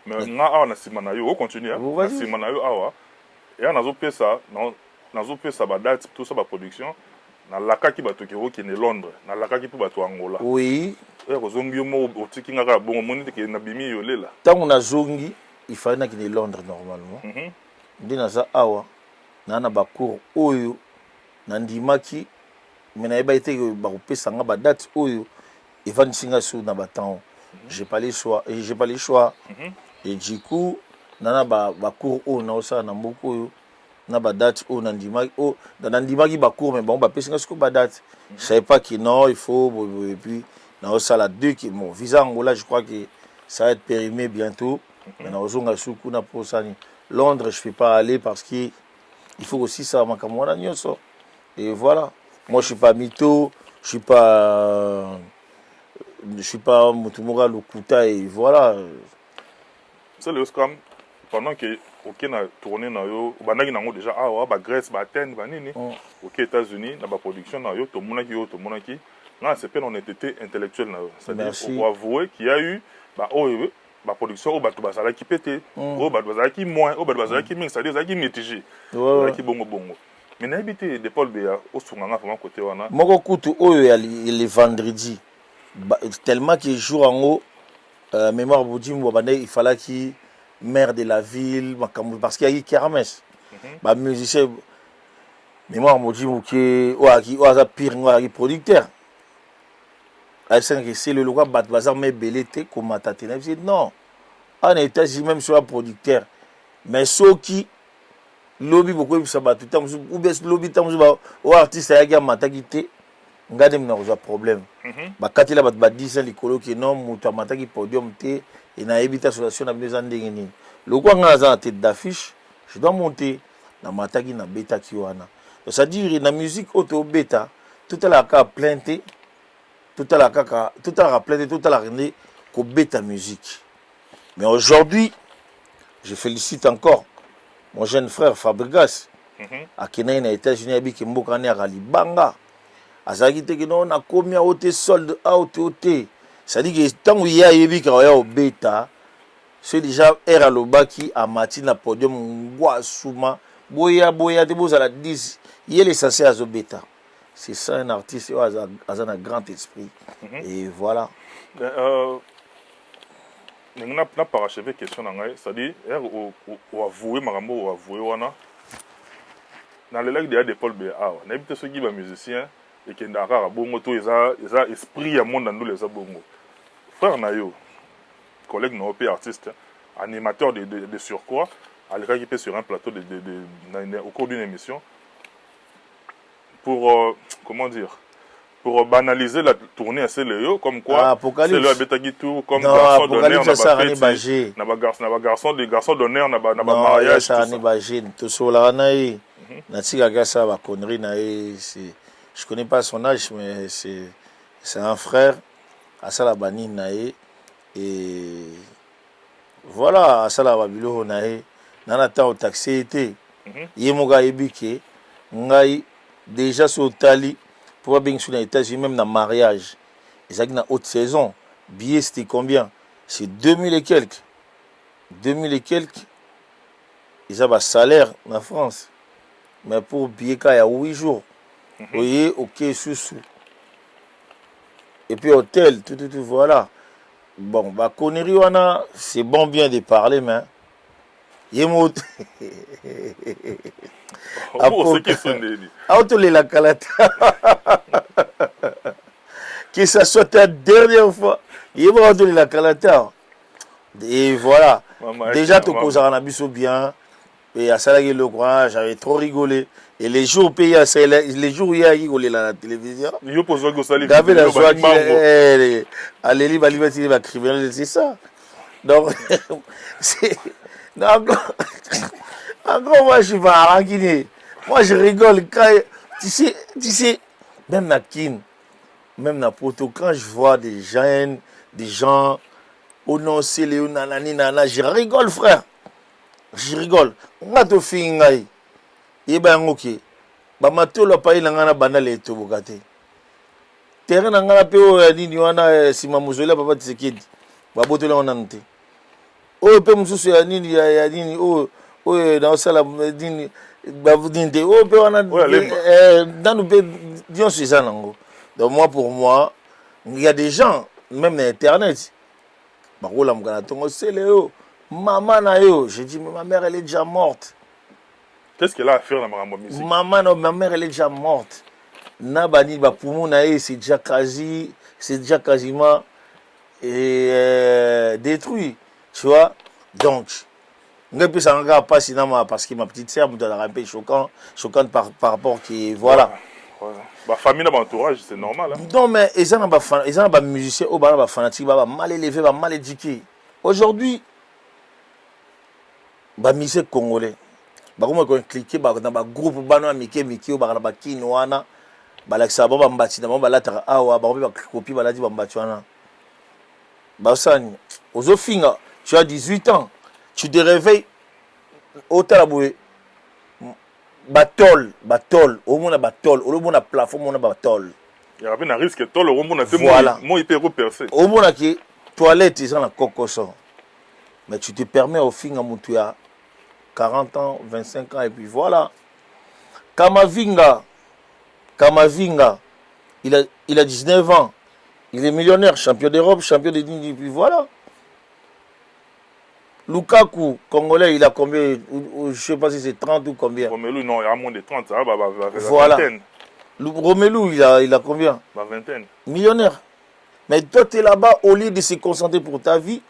mais nga na simanayo, on continue hein. Na simanayo awa. Et on a fait ça, ba date, tout ça, ba production. Na laka ki bato qui est Londres, na laka ki bato Angola. Oui. Et ko zongi mo otiki ngaka bon moni te ke na bimi yo lela. Tant on a zongi, il fallait qu'il est Londres normalement. Ndina za awa, na ba cour oyo, na ndimaki, mais na eba été ba kopesa nga ba date oyo, Evan Singa sou na batan. J'ai pas les choix. Et du coup, nana ba cour o na osa na mboko oyo. Na ba date au nandimaki ba cours mais bon ba pesinga ce ba date je savais pas que non il faut et puis na osala 2 qui mon visa Angola je crois que ça va être périmé bientôt mais na ozonga suku na posani Londres je peux pas aller parce que il faut aussi ça makamwana nyoso et voilà moi je suis pas mytho je suis pas mutumura lokuta et voilà c'est le scrum pendant que OK na tourner na yo bandaki nango déjà ba Grèce ba Athènes ba nini OK États-Unis na ba production na yo to monaki na c'est pas honnêteté intellectuelle na yo c'est-à-dire on va avouer qu'il y a eu ba production au bato basala qui pété au bato basala qui moins au bato basala qui ming c'est-à-dire ça qui mitigé qui bongo mais na habité de Paul Béa au sunganga vraiment côté wana moko kutu oyo les vendredi tellement que jour en haut mémoire Boudimbo il fallait qu'il maire de la ville parce qu'il y a eu kermesse ba musicien mémoire Boudimbo qui a pire producteur c'est le local bat bazar mais belete comme matatena non en États-Unis même sur un producteur mais ceux qui lobby beaucoup ça bat tout temps ou bien lobby temps ou artiste ya ga mataki te ngade mna ko problème ba katila bat ba 10 likolo ki non muta mataki podium te et na ebita association na besoin ndenge nini loko nga za tête d'affiche je dois monter na mataki na beta ki wana ça veut dire na musique auto beta tout à la ka plainte tout à la plainte tout à la rené ko beta musique mais aujourd'hui je félicite encore mon jeune frère Fabregas à Kenya na États-Unis abiki mboka ne à Libanga azaki te que non na komia ote sold out ote ça dit que tant il y a yebika ya obeta c'est déjà era lobaki a mati na podium ngwa suma boya te bozala 10 il est censé azobeta. C'est ça un artiste a un grand esprit. Et voilà. On a parachevé question c'est-à-dire on avoué marambo ou avoué wana dans le lac de Paul Béa on habite ceux qui sont musiciens et qui n'ont bongo tout ils ont esprit à monde dans nous les bongo frère Nayo collègue non artiste animateur de surcroît à l'équipe sur un plateau au cours d'une émission pour comment dire pour banaliser la tournée à Céléo, comme quoi c'est le Abetagitou, comme garçon d'honneur, garçon d'honneur, n'a pas mariage. Ça n'est pas gêne. Tout ça là, je connais pas son âge, mais c'est un frère à Salabani Naé et voilà à Salababilo Naé. Nanata au taxi été. Yemoga ebike ngai déjà sur Tali. Pour bien sûr, les États-Unis, même dans le mariage, ils ont une haute saison. Billet, c'était combien? C'est 2000 et quelques. 2000 et quelques. Ils ont un salaire en France. Mais pour billet, il y a 8 jours. Vous voyez, ok, sous. Et puis, hôtel, tout, voilà. Bon, bah, connerie, c'est bon bien de parler, mais. Yemo. La Kalata. Que ça soit la dernière fois. Il va la Kalata. Et voilà. Déjà, tout cause en abisso bien. Et à ça, le courage, j'avais trop rigolé. Et les jours payés, les jours où il y a rigolé à la télévision. Il y avait la joie qui est. Allez, il va crier, c'est ça. Donc, c'est. Encore, moi, je suis pas en Guinée. Moi, je rigole quand. Tu sais, même na Kin, même na Poto, quand je vois des gens, oh non, c'est les nanani, nana, je rigole, frère. Je rigole. On a tout fait, ngai. Et ben, ok. Bah, mato, le pays, n'a pas les tout, bogate. Terrain, n'a pas peu, ni wana, si ma mouzola, papa, tu sais qui dit. Bah, boto, là, on a noté. Oh, peu, moussou, ya nini, oh, dans ça, la dini. Donc moi pour moi il y a des gens même sur internet maman je dis mais ma mère elle est déjà morte. Qu'est-ce qu'elle a à faire dans ma musique? Ma mère elle est déjà morte. Nabani poumon c'est déjà quasiment détruit, tu vois. Donc parce que ma petite sœur me donne un peu choquante par rapport qui voilà. Ma famille dans mon entourage c'est normal. Non mais ils ont des musiciens au bar fanatique mal élevés, mal éduqués. Aujourd'hui, les musiciens congolais, comment cliquer dans le groupe bano miki au bar na kinoana, balakisa ba mbati na ba latara awa ba copie baladi ba mbati wana. Basani, ozofinga, tu as 18 ans. Tu te réveilles au Talaboué, batol, au monde batol, au monde plafond, au monde batol. Il y a un risque que tol, au monde a voilà. Moi, il peut repercer. Au monde qui toilette, ils ont la cocoson. Mais tu te permets au fin à tu as 40 ans, 25 ans, et puis voilà. Kamavinga, il a 19 ans. Il est millionnaire, champion d'Europe, champion de Dini, et puis voilà. Lukaku, Congolais, il a combien? Je ne sais pas si c'est 30 ou combien. Romelu, non, il y a moins de 30, ça va, voilà. Vingtaine. Romelu, il a combien? Vingtaine. Millionnaire. Mais toi, tu es là-bas, au lieu de se concentrer pour ta vie,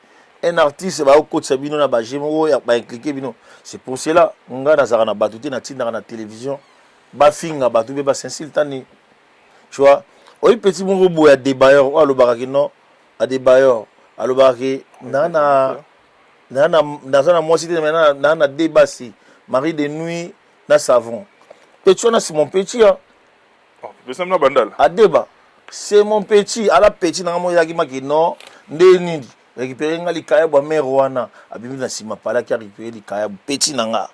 un artiste va au côté de Sabino, c'est pour cela, on a na télévision, bafinga, batoué, basensil, tani. Tu vois, oui, petit mon a des bailleurs, à l'obaraki, non, à des bailleurs, à l'obaraki, nana. Dans un mois, nana débassi, Marie de nuit, na savon. Petit, c'est mon petit. À débat. C'est mon petit. À la petit, dans mon yagi maki, non, neni. Récupérer les kaya, merouana. Abimi na sima pala qui a récupéré les kaya, petit nanga.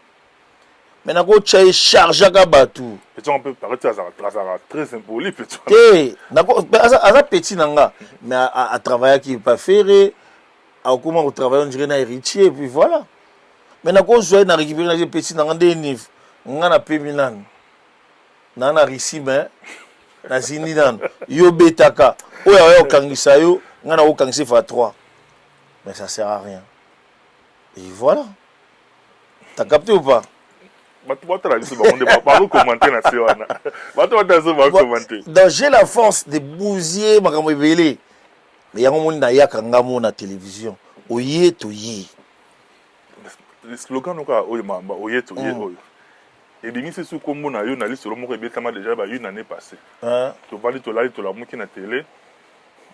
Mais na go tchaye charge à gabatou. Petit, on peut paraître très symbolique, petit. À petit nanga. Mais à travailler qui pas faire. Comment on travaille, on dirait un héritier, et puis voilà. Maintenant, quand je vais récupérer les petits dans des niveaux, ngana pemi nanu nana risime na zindi nanu yo betaka oya oya okangisa yo ngana okangisa fa 3 mais ça sert à rien et voilà t'as capté ou pas? Donc j'ai la force de bousiller ma camébélé mais yango moni na yakanga mo na télévision oye to yi le slogan noka oyo mamba oye to yi oyo et bien c'est ce combo na yo na liste lo moko ebetama déjà ba une année passée to bali to la moki na télé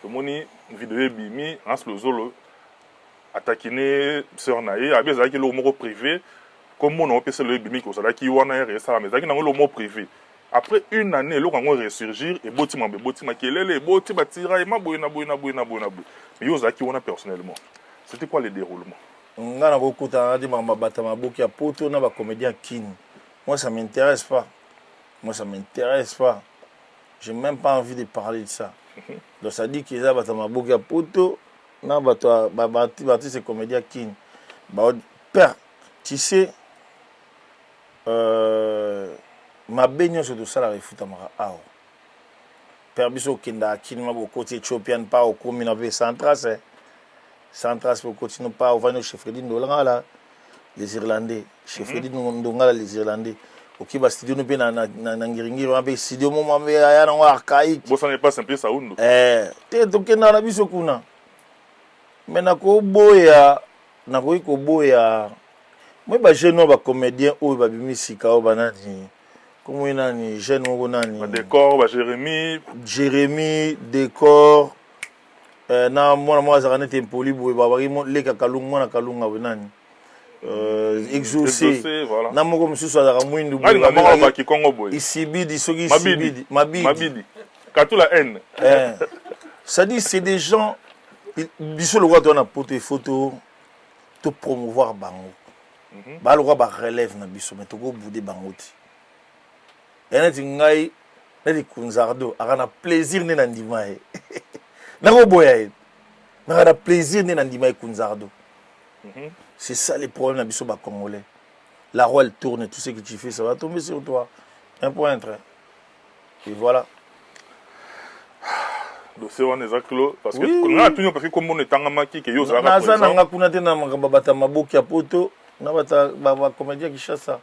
to moni vidéo bimi en slozolo attaquer sœur na ye abeza ki lo moko privé comme on a fait le bimi ko sala ki wana RSA mais zaki na lo mot privé après une année lo kango ressurgir et botima kelele botima tira et maboyina boyina mais yo zaki wana personnellement c'était quoi le déroulement? Ngana kokuta di mama batama boki ya poto na ba comédien kin. Moi ça m'intéresse pas. J'ai même pas envie de parler de ça. Donc ça dit qu'ils a batama boki ya poto na bato bati ces comédiens kin. Ba père, tu sais ma baignon sur tout ça la refuta mara ao père biso kinda kinma boko ti Ethiopian pa au commune avec centras pour continuer pas au vano chef Freddy Ndolanga là les Irlandais chef Freddy Ndolanga les Irlandais OK ba studio no pe na ngiringi ba be studio mo mambe ya na archaïque bo ça n'est pas simple ça undo te to kenda na biso kuna mena ko boya na ko boya moi ba jeune ba comédien ou ba bimisika o banani comme nani jeune o nani ba décor ba Jérémy décor na moi za kanete poli bo ba bari mo le kakalungu na kalunga bonani exaucé voilà na moko mususu za mwindu bo ba ki Congo boy isibidi soki isibidi mabidi katula haine ça dit c'est des gens biso le roi doit na pote photo to promouvoir bango ba le roi ba relève na biso mais to go bouder bango ti ena tingai na di kunzardo akana plaisir ne na ndima e na go boya e na plaisir ne na ndima e kunzardo c'est ça les problèmes na biso ba congolais la roue elle tourne tout ce que tu fais ça va tomber sur toi un point un trait et voilà dossier wana ezaklo parce que na tunyo parce que comme on est tangamaki que yo za ka na nga kuna tena makamba bata maboki ya poto na bata ba comédien qui chasse ça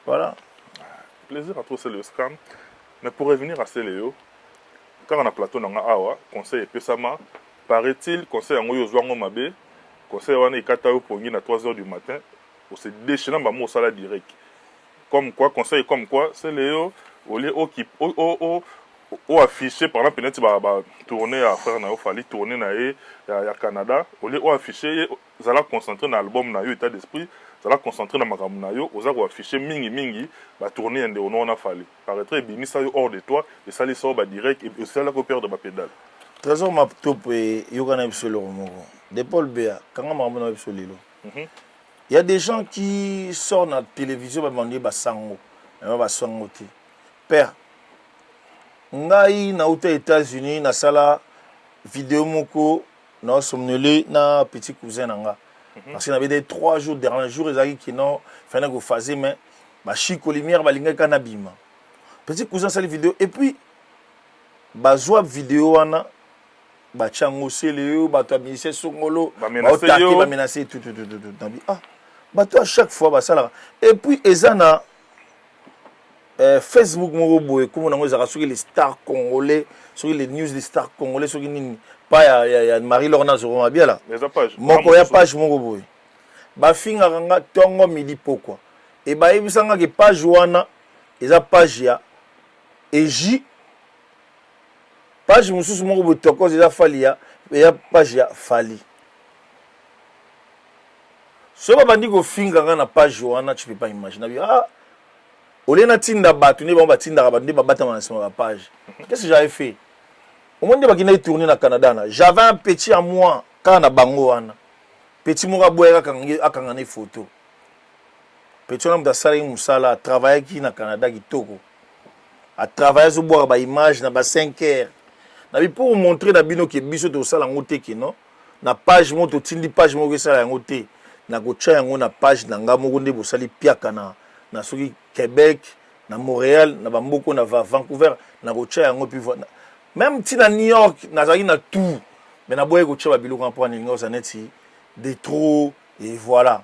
voilà plaisir à trop c'est le scam mais pour revenir à Céléo quand on a plateau na awa conseil pesama paraît-il conseil ngo yo zwango mabe conseil wana ikata yo pongi na 3h du matin on se déchaîner ba mo sala direct comme quoi conseil comme quoi Céléo au lieu au affiché par exemple peut-être ba tourner à faire na fali tourner na ya Canada au lieu au affiché zala concentrer na album na yo état d'esprit zala concentrer na makambo na yo oza ko afficher mingi ba tourner ende on a fallu paraîtrait bimisa yo hors de toi et ça les sort ba direct et ça la ko perdre ba pédale trésor ma top yo kana biso le moko de Paul Béa kanga makambo na biso lelo il y a des gens qui sortent na télévision ba demander ba sango mais ba sango ti père ngai na uta États-Unis na sala vidéo moko na somnolé na petit cousin nanga parce qu'il y avait des 3 jours dernier jour ezaki qui non fana go fazer mais ba chiko lumière ba linga kana bima petit cousin sala vidéo et puis ba zoa vidéo wana ba chango seleo ba to ministère songolo ba menacer tout ba to à chaque fois ba sala et puis ezana Facebook moko boye comme on a les stars congolais sur les news des stars congolais sur nini pas ya Marie-Laure sur ma bien là moko ya page moko boye ba finga nga tongo midi pokwa et ba ebisanga ke page wana eza page ya eji page mususu moko boye toko eza fali ya page ya fali so ba bandi ko finga nga na page wana tu peux pas imaginer Olena tinda batu ne ba tinda ba ndeba bata na ma page. Qu'est-ce que j'avais fait? Au moment de bakina tourner na Canada na, j'avais un petit à moi quand na bango wana. Petit moka boya akanga ne photo. Petit on a sala musala travailler qui na Canada kitoko. A travailler so boire ba image na ba 5 heures. Na bi pour montrer na bino ke biso to sala ngote ki non. Na page mo to tindi page mo ke sala ngote. Na ko tcha yango na page na nga moko nde bosali piaka na na soki Québec na Montréal na bamboko na Vancouver na kocha yango puis voilà même si na New York nazaki na tout mais na boye kocha ba biloko pour ningo ça neti de trop et voilà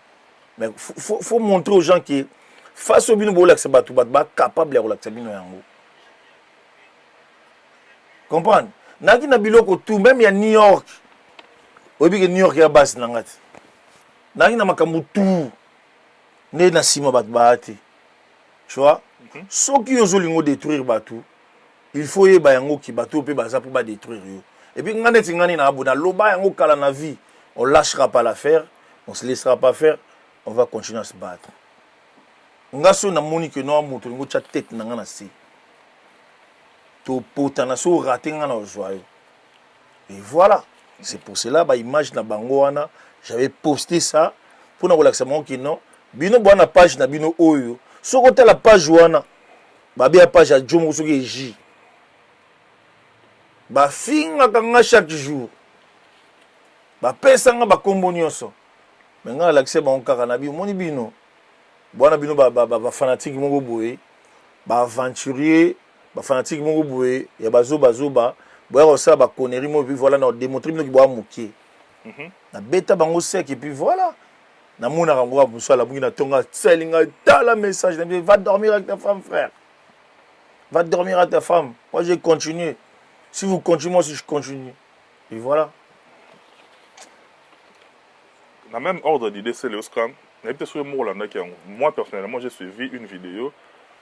mais faut montrer aux gens que face au bino relaxer batu ba capable de relaxer bino yango comprendre naki na biloko tout même ya New York obi que New York ya base na ngati naki na makambo tout ne na sima bat baati tu vois soki ozolingo détruire batu il faut yeba yango ki batu pe baza pour ba détruire yo et puis ngane ngani na abuna loba yango kala na vie on lâchera pas l'affaire on se laissera pas faire on va continuer à se battre ngaso na moni que no amuto ngo cha tête na ngana si to potana so raté ngana ozoyo et voilà c'est pour cela ba image na bango wana j'avais posté ça pour na relaxer mon qui non bino bwana page na bino oyo soko te la page wana ba bia page ya Jomo soki eji ba finga kanga chaque jour ba pesa nga ba kombo nyonso mais nga relaxer ba onkaka na bino moni bino bwana bino ba fanatique moko boye ba aventurier ba fanatique moko boye ya bazoba boya ko ça ba connerie mo puis voilà na démontrer bino ki boa mokie na beta bango sec et puis voilà na mona rango buso la bungina tonga tselinga tala message va dormir avec ta femme frère va dormir avec ta femme moi je continue si vous continuez moi si je continue et voilà la même ordre d'idée c'est le scrum n'habite sur Morlanda qui moi personnellement j'ai suivi une vidéo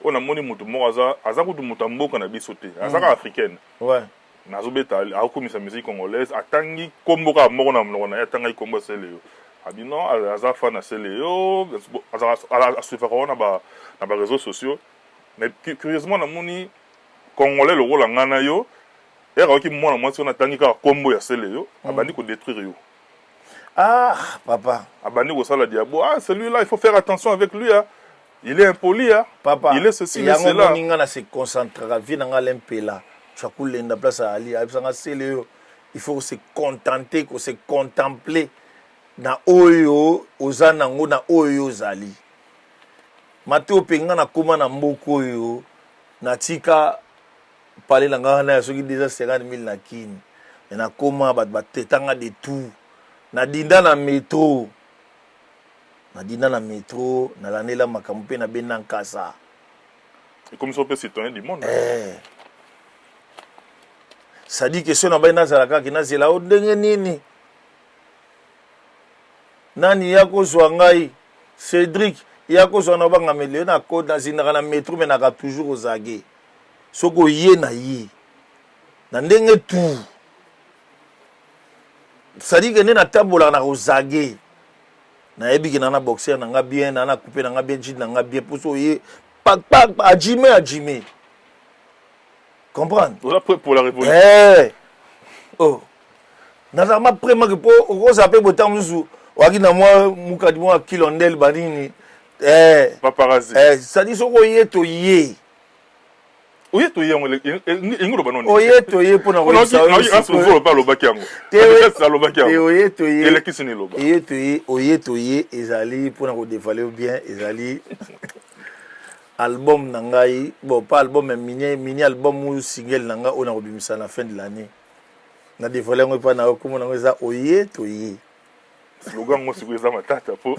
on a moni mutu moraza azaku du mutambo kana bisoté azaka africaine ouais nazobeta akomisa musique congolaise atangi kombo ka mona mlona atanga kombo sele abino aza fan na sele yo aza suivre na ba réseaux sociaux mais curieusement na moni congolais le rôle ngana yo era ki mona moi on atangi ka kombo ya sele yo abandi ko détruire yo ah papa abandi ko sala diabo ah celui-là il faut faire attention avec lui hein. Il est impoli hein papa il est ceci il est cela il ngana se concentrer vie na ngala tu as coulé na place à Ali absanga sele il faut se contenter que se contempler na oyo ozanango na oyo zali mato penga na koma na mboko oyo na tika parler na ngana soki déjà 50,000 na kini na koma ba tetanga de tout na dinda na métro na lanela makambo pe na benankasa et comme ça peut citoyen du monde ça dit que si on a bien nazalaka kina zela o ndenge nini nani yako zwangai Cédric yako zwana banga mele na code na zinaka na métro mais naka toujours ozage soko ye na ye na ndenge tout ça dit que na tabola na ozage na yebi que na boxer na nga bien na couper na nga bien jean na nga bien pour so ye pak ajime comprendre on est prêt pour la révolution oh nazama prêt ma po o zape botam musu waki na moi mukadi moi kilondel banini paparazzi ça dit soko ye to ye oye to ye ngolo ngolo banoni oye to ye pona ko ça on va lo bakiango ça lo bakiango oye to ye ele kisini lo ba oye to ye ezali pona ko dévaler bien ezali album nangai bon pas album mais mini album ou single nanga on a rebimisa la fin de l'année na dévoiler ngo pa na ko mona ngo za oye to ye slogan ngo sikuza matata po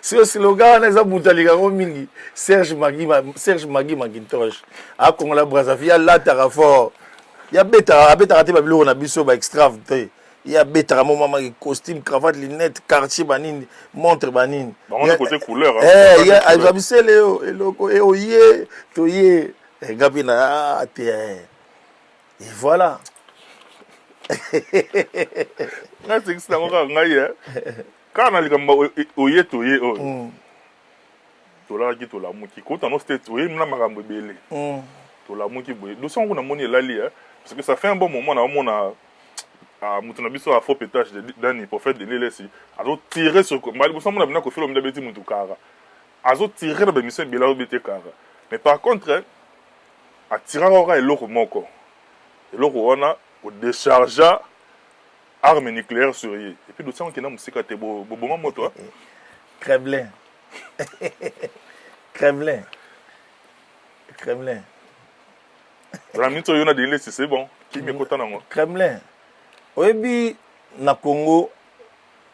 ce slogan na za mutalika ngo mingi Serge Magi Macintosh a Congola Brazzaville la tarafort ya beta te ba biloko na biso ba extravagant ya beta mo mama costume cravate lunettes quartier banini montre banini on a côté couleur ya azabisele yo eloko e oye to ye ngapi na te et voilà na c'est ça on ngai kana likamba oye to ye o to la ki to la muki ko tano state oye mna makambo bele to la muki boye do songo na moni elali parce que ça fait un bon moment na mona mutu na biso a faux pétage d'un prophète de l'élesi azo tirer sur mali bo samona bina ko filo mda beti mutu kara azo tirer na mission bila beti kara mais par contre a tirer ora eloko moko eloko wana o décharger arme nucléaire sur lui et puis do songo kina musika te bo moto Kremlin Kremlin. Kremlin. La minute on a dit c'est bon. Qui me content moi. Kremlin. Oyebi na Congo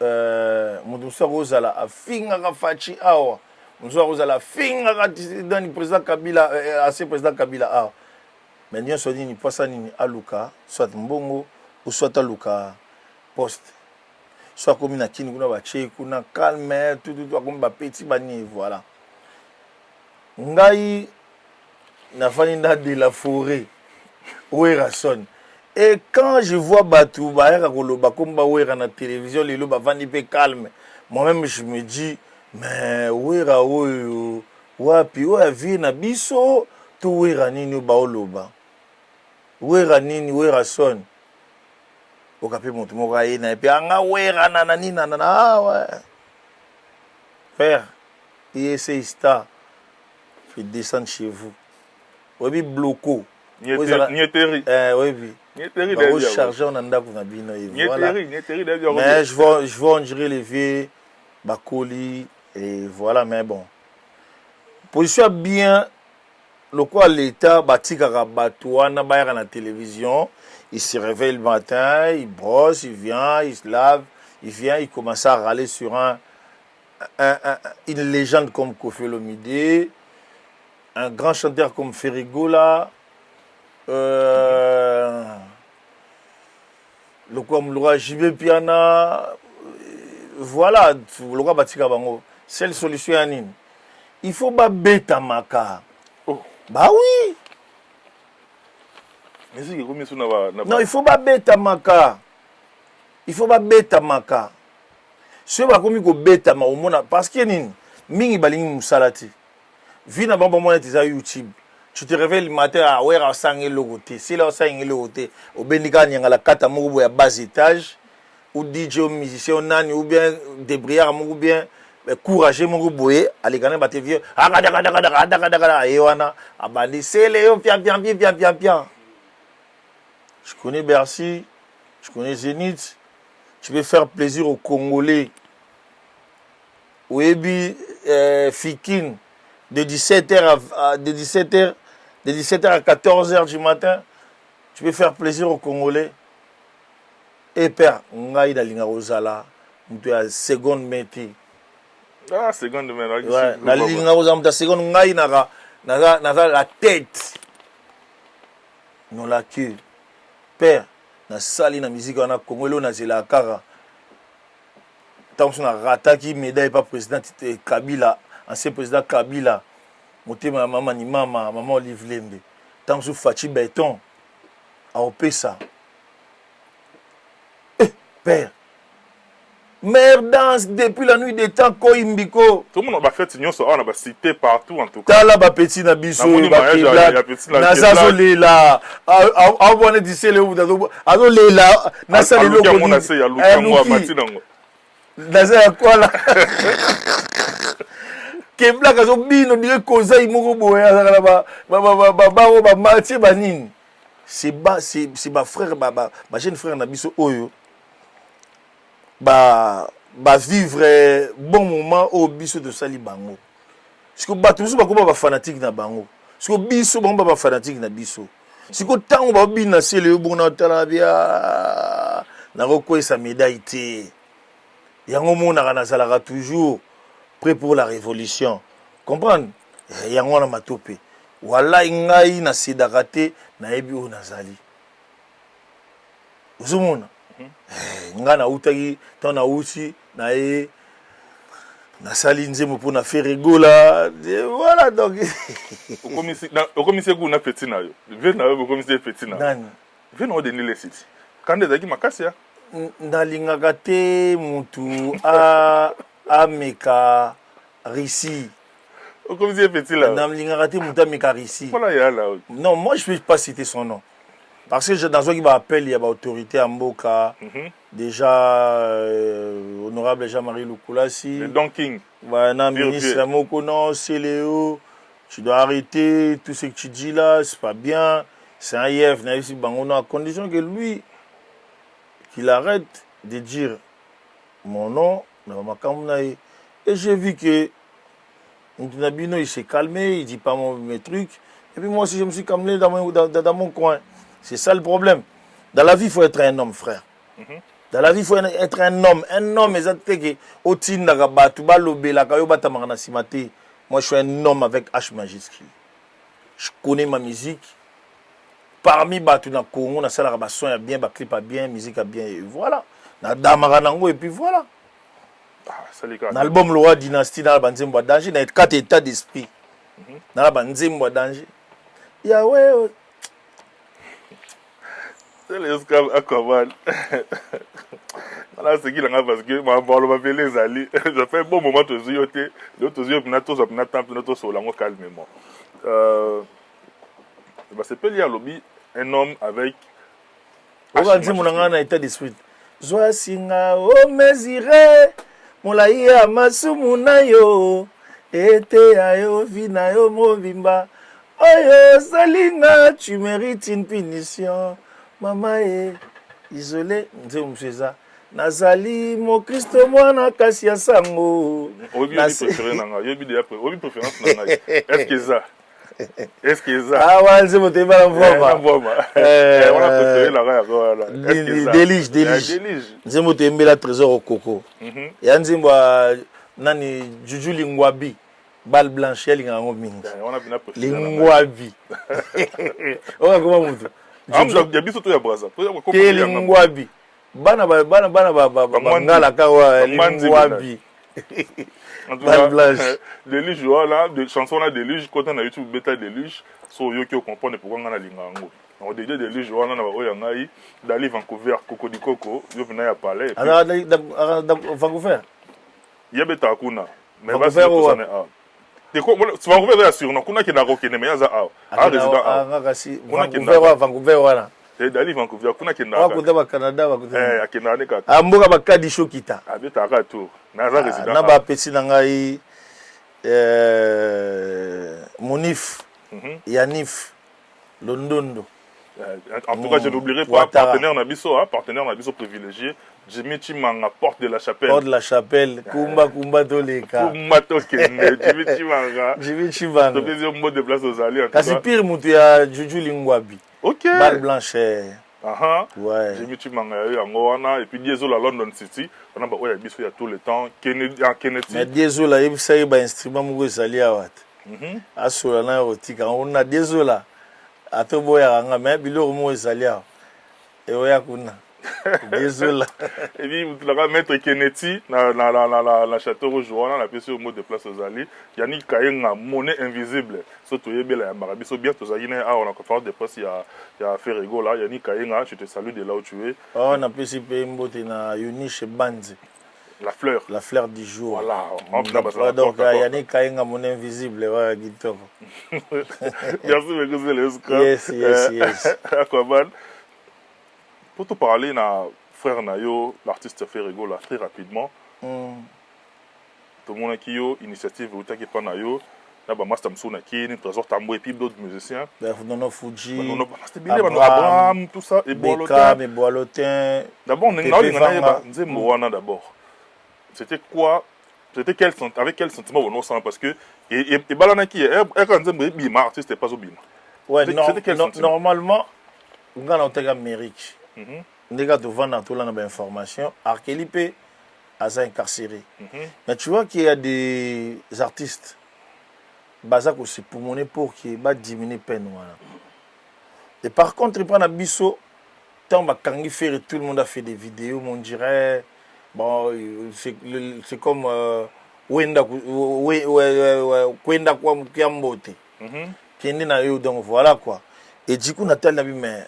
mudusa rozala afinga ka fachi awa. Mudusa rozala finga ka dans le président Kabila assez président Kabila awa. Mais nous sommes ni passa ni aluka soit mbongo ou soit aluka poste. Soit comme na kini kuna ba che kuna calme tout comme ba petit bani voilà. Ngai na fani na de la forêt. Ouera sonne. Et quand je vois Batou, comme Ouera na télévision, les loups vandi peu calme. Moi-même je me dis mais Ouera wapi Ouera vie na biso tu Ouera nini baoloba. Ouera nini Ouera sonne. Okape montu moko aina et puis anga Ouera nanani nanana ah ouais. Père, IEC Star fait descendre chez vous. Obi bloco. Nieteri. Oui. Nieteri d'ailleurs. Chargeur nanda kuna bino voilà. Nieteri d'ailleurs. Mais je vois on dirait les vieux Bakoli et voilà mais bon. Position bien le quoi l'état batika batouana bayara na télévision, il se réveille le matin, il brosse, il vient, il se lave, il vient, il commence à râler sur une légende comme Koffi Olomide, un grand chanteur comme Ferrigola, le roi JB Piana, voilà, le roi Batika Bango. C'est la solution à Nine. Il faut pas bêta maka. Oh. Bah oui. Non, il faut pas bêta maka. Il faut pas bêta maka. Ce qui est comme bêta maka, parce que Nine, mingi balingi musalati. Vu na bamba mona tiza YouTube. Tu te réveilles le matin à Ouera Sangé Logoté. Si là Sangé Logoté, au Benika Nyangala Kata Mougou à bas étage, ou DJ ou musicien nani, ou bien débrouillard ou bien courageux Mougou Boué, allez gagner battre vieux. Et wana, abali, c'est Léo, bien. Je connais Bercy, je connais Zénith. Tu veux faire plaisir aux Congolais. Ouébi, Fikin. De 17h à 14h du matin, tu peux faire plaisir aux Congolais. Et père, ngai da linga ozala, tu as seconde métier. Ah, seconde métier. Ouais, na linga ozala, ta seconde ngai na la tête. Non la queue. Père, na sali na musique na Congolais na zela kara. Tant que on a rataki médaille pas président Kabila. Ancien président Kabila, motema maman Olive Lembe, tant que Fachi Béton, a opé ça. Père, mère danse depuis la nuit des temps, Koimbiko. Tout le monde a fait on a cité partout en tout cas. Tala ba petit na biso, ba kebla, nazazo lela, abone disele ou dazo, azo lela, nasa lelo ko ni. Naza quoi là? Kebla kazo bino dire koza imoko boya ba matié banine. C'est ma frère ba jeune frère na biso oyo. Ba vivre bon moment au biso de sali bango. Parce que batusu ba ko ba fanatique na bango. Parce que biso bango ba fanatique na biso. Si ko tango ba bina sele yo bona tala bia na ko sa médaille té. Yango mona na zalaka toujours prêt pour la révolution. Comprendre? Yango na matope. Wala ngai na sidakate na ebi o nazali. Uzumuna. Nga na utaki tona usi na na sali nzemo pour na Ferrigola. Voilà donc. Au commissaire ku na petit na yo. Vient na au commissaire petit na. Nani? Vient na de les sites. Quand des aki makasi ya. Ndalingaka te mutu a meka Rissi. Comme c'est petit là. Non, moi je ne peux pas citer son nom. Parce que dans un qui m'appelle, il y a l'autorité à Mboka. Déjà, honorable Jean-Marie Lukulasi. Le Don King. Voilà, ministre Moko, non, c'est Léo. Tu dois arrêter tout ce que tu dis là, c'est pas bien. C'est un IF, à condition que lui, qu'il arrête de dire mon nom, et j'ai vu que Nabino, il s'est calmé, il dit pas mes trucs. Et puis moi aussi, je me suis calmé dans mon coin. C'est ça le problème. Dans la vie, il faut être un homme, frère. Dans la vie, il faut être un homme. Un homme, exactement. Moi, je suis un homme avec H majuscule. Je connais ma musique. Parmi Batu na Congo, na sala son ya bien, ba clip a bien, musique a bien, et voilà. Na Damaranango, et puis voilà. Dans l'album Loi Dynastie, dans la Banzimbo Danger, dans 4 états d'esprit. Dans la Banzimbo Danger. Yahweh. C'est les esclaves à Kamal. Voilà ce qu'il a parce que ma balle va les alliés. Ça fait un bon moment de zioter. L'autre yeux, Pinato, Pinato, Solango calmement. C'est pas lié à lobby. Un homme avec. On va dire mon en état d'esprit. Zoa singa o mesire molayi amasumu na yo ete ayo vina yo mobimba oyo salinga tu mérites une punition mama isolé nzemu mseza nazali mo Kristo mwana kasi ya sango obi préféré nanga yobi de après obi préférence nanga est-ce que ça ah ouais c'est mon téléphone en forme on a préféré la gars voilà délige nzembo tembela trésor au coco ya nzembo nani Juju Lingwabi balle blanche ya linga ngo mingi on a bien préféré Lingwabi on va comment mutu ya biso to ya braza Lingwabi bana ngala kawa Lingwabi en tout cas, Deluge, voilà, des chansons là, Deluge, quand on a YouTube, bêta Deluge, so yo qui comprend pourquoi on a l'ingango. On déjà Deluge, voilà, on a oyangai, d'aller Vancouver, Coco di Coco, yo venait à parler. Alors, Vancouver? Il y a bêta Akuna, mais Vancouver ou Vancouver est sûr, non, kuna qui n'a aucun, mais il y a ça. Ah, résident. Vancouver, voilà. Et d'aller Vancouver, kuna qui n'a pas. Vancouver, Canada, Vancouver. Eh, qui n'a pas. Amboka bakadi shokita. Ah, bêta à tout. Naza résident. Na ba pesi nangai Monif, Yanif, Londondo. En tout cas, je n'oublierai pas partenaire Nabiso, privilégié. Jimmy Chimanga, porte de la chapelle. Porte de la chapelle, Kumba Toleka. Kumba Tokende, Jimmy Chimanga. Jimmy Chimanga. Tu fais un mot de place aux alliés. Kasi pire mutu ya Juju Lingwabi. Ok. Balle blanche. Ouais. Jimmy Chimanga, et puis Diesola London City. On a il y a tout le temps. Kennedy. Mais Diesola, il y a un instrument qui est allé à Watt. Asola na otika. On a Diesola. Atoboya nga mais bilo mo est allé à. Et oya kuna. Diesola. Et puis tu vas mettre Kennedy la château rouge. On a appelé au mot de place aux alliés. Yannick Kayenga, monnaie invisible. Surtout yebela ya marabiso bien tous ayine on a conférence de presse il y a Ferrego là Yannick Kayenga, je te salue de là où tu es. On a pu s'y mbote na Yuniche Banzi. La fleur du jour. Voilà. Donc Yannick Kayenga monnaie invisible ouais Gitoko. Merci beaucoup les scores. Yes. Aquaman. Pour te parler na frère Nayo, l'artiste Ferrego là très rapidement. Tout le monde qui yo initiative ou qui pas Nayo. Là, Master Msouna qui est Trésor Tambo et puis d'autres musiciens. Nono Fuji, Abraham, tout ça. Et Boalotin. D'abord, d'abord. C'était quoi? C'était avec quel sentiment on sent? Parce que et Balanaki est bima artiste n'est pas au bima. Ouais, normalement, on a un Amérique. On a devant tout là information. Arkelipe a incarcéré. Mais tu vois qu'il y a des artistes. Bazak aussi pour mon pour qui va diminuer peine voilà. Et par contre il prend un biseau tant quand il fait tout le monde a fait des vidéos on dirait bon c'est comme Wenda kwa Kiambote qui est na yo donc voilà quoi et du coup Natal nabi mais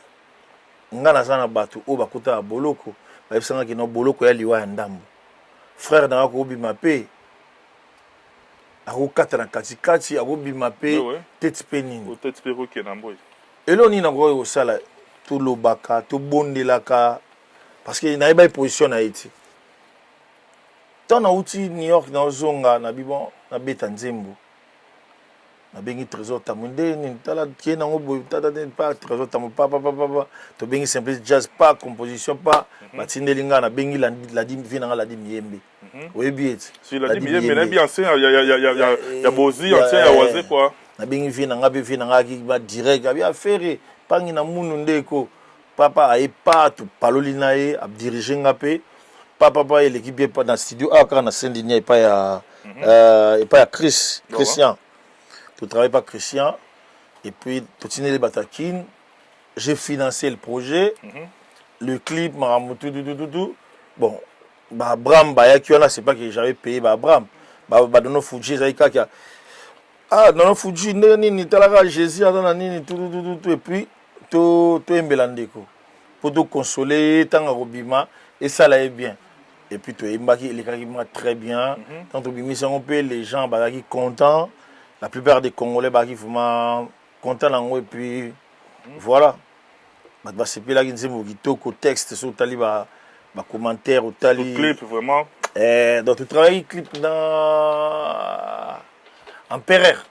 ngana sana batu o bakuta boloko ba bisanga ki no boloko ya liwa ndambo frère na ko bima pe akokata na katikati akobima pe tete pe nini elo nini nango oyo osala tolobaka tobondelaka parce que nayeba position na ye ti ntango nauti New York naozonga na bibon nabeta nzembo nabengi trésor tamunde ni tala qui nango boy tata pas trésor tamu papa to bengi simple jazz pas composition pas batindeli nga nabengi la dim vina la dim yembe oui bien si la dim yembe na bien ancien ya bozi ancien ya waze quoi nabengi vina nga ki ba direct abia faire pangi na munu ndeko papa aye pas to paloli na ye a diriger nga pe papa et l'équipe est pas dans studio quand na Saint-Denis et pas ya Christian. Tu travailles pas Christian et puis tu tiens les batakines. J'ai financé le projet, le clip Maramutu tout. Bon, bah Bram bah qui là c'est pas que j'avais payé bah Bram. Bah dono Fuji zaika qui ah dono Fuji ni talaka Jésus dans nini tout et puis to embelandeko pour te consoler tant robima et ça là est bien. Et puis, tu es très bien. Quand tu es les gens sont contents. La plupart des Congolais sont contents. Et puis, voilà. C'est là qu'il y a un texte sur les commentaires. Le clip, vraiment. Donc, tu travailles clip en Perrère.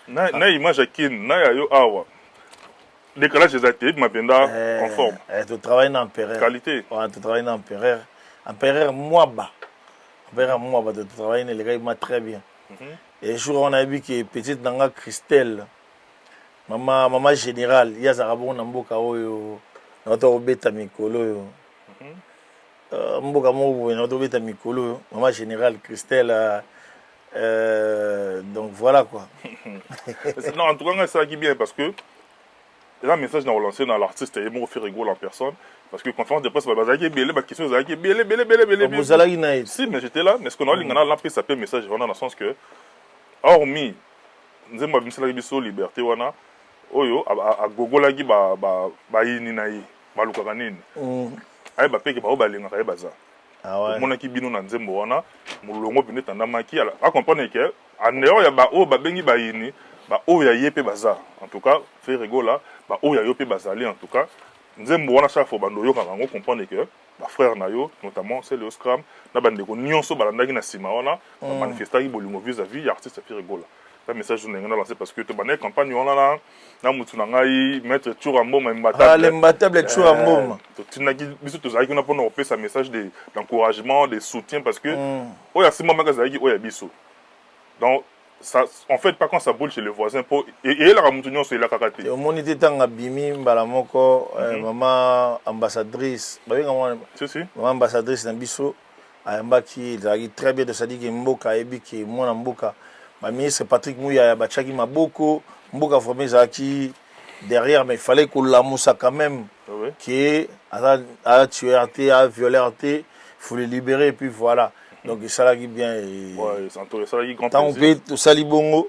Na image qui na yo awa. Décalage des activités, ma benda en forme. Tu travailles en Perrère. Qualité. Tu travailles en Perrère. En Perrère, moi, tu travailles les gars, très bien. Et un jour, on a vu que petite Nanga Christelle, maman générale, il y a Zarabon Namboka, notre obéta Mikolo. Mboka Mou, notre obéta Mikolo, maman générale Christelle. Donc voilà quoi. Non, en tout cas, ça qui bien parce que là, le message dans lancé dans l'artiste et bon fait rigoler en personne. Parce que conférence de presse, ma question est si, mais j'étais là, mais ce qu'on a dit, on a lancé ça message dans le sens que, hormis, nous avons dit liberté, oyo, à gogo lagi ba yini na yi, ba luka nini. Aye ba peke ba obalinga kaye baza. Ah ouais. Mona ki bino na nzembo wana, mulongo bine tanda maki ala. A comprendre que, aneo ya ba o ba bengi ba yini, ba o ya yepe baza. En tout cas, fait rigola, ba o ya yope bazali en tout cas. Nzembo wana chaque fois bando yo kango comprendre que ba frère na yo notamment c'est le scrum na bande ko nyonso balandaki na sima wana manifestaki bolingo vis-à-vis artiste fait rigola. Un message que nous lancé parce que tu as campagne na mutu na ngai mettre tour en bombe imbattable. Ah l'imbattable tour en bombe. Tu n'as biso to zaki na pona opé sa message d'encouragement, de soutien parce que oya sima magazaki oya biso. Donc ça en fait pas quand ça boule chez les voisins pour et la mutu nyonso ila kakate. Au monité tanga bimi mbala moko maman ambassadrice. Ba nga si maman ambassadrice na biso ayambaki zaki très bien de ça dit que mboka ebi ke mwana mboka. Ma ministre Patrick Mouya Bachaki Maboko, Mboka formé Zaki derrière, mais il fallait qu'on la moussa quand même. Qui a tué RT, a violé RT, il faut le libérer et puis voilà. Donc ça l'a bien. Ouais, ça l'a grand plaisir. Tant qu'on peut Salibongo.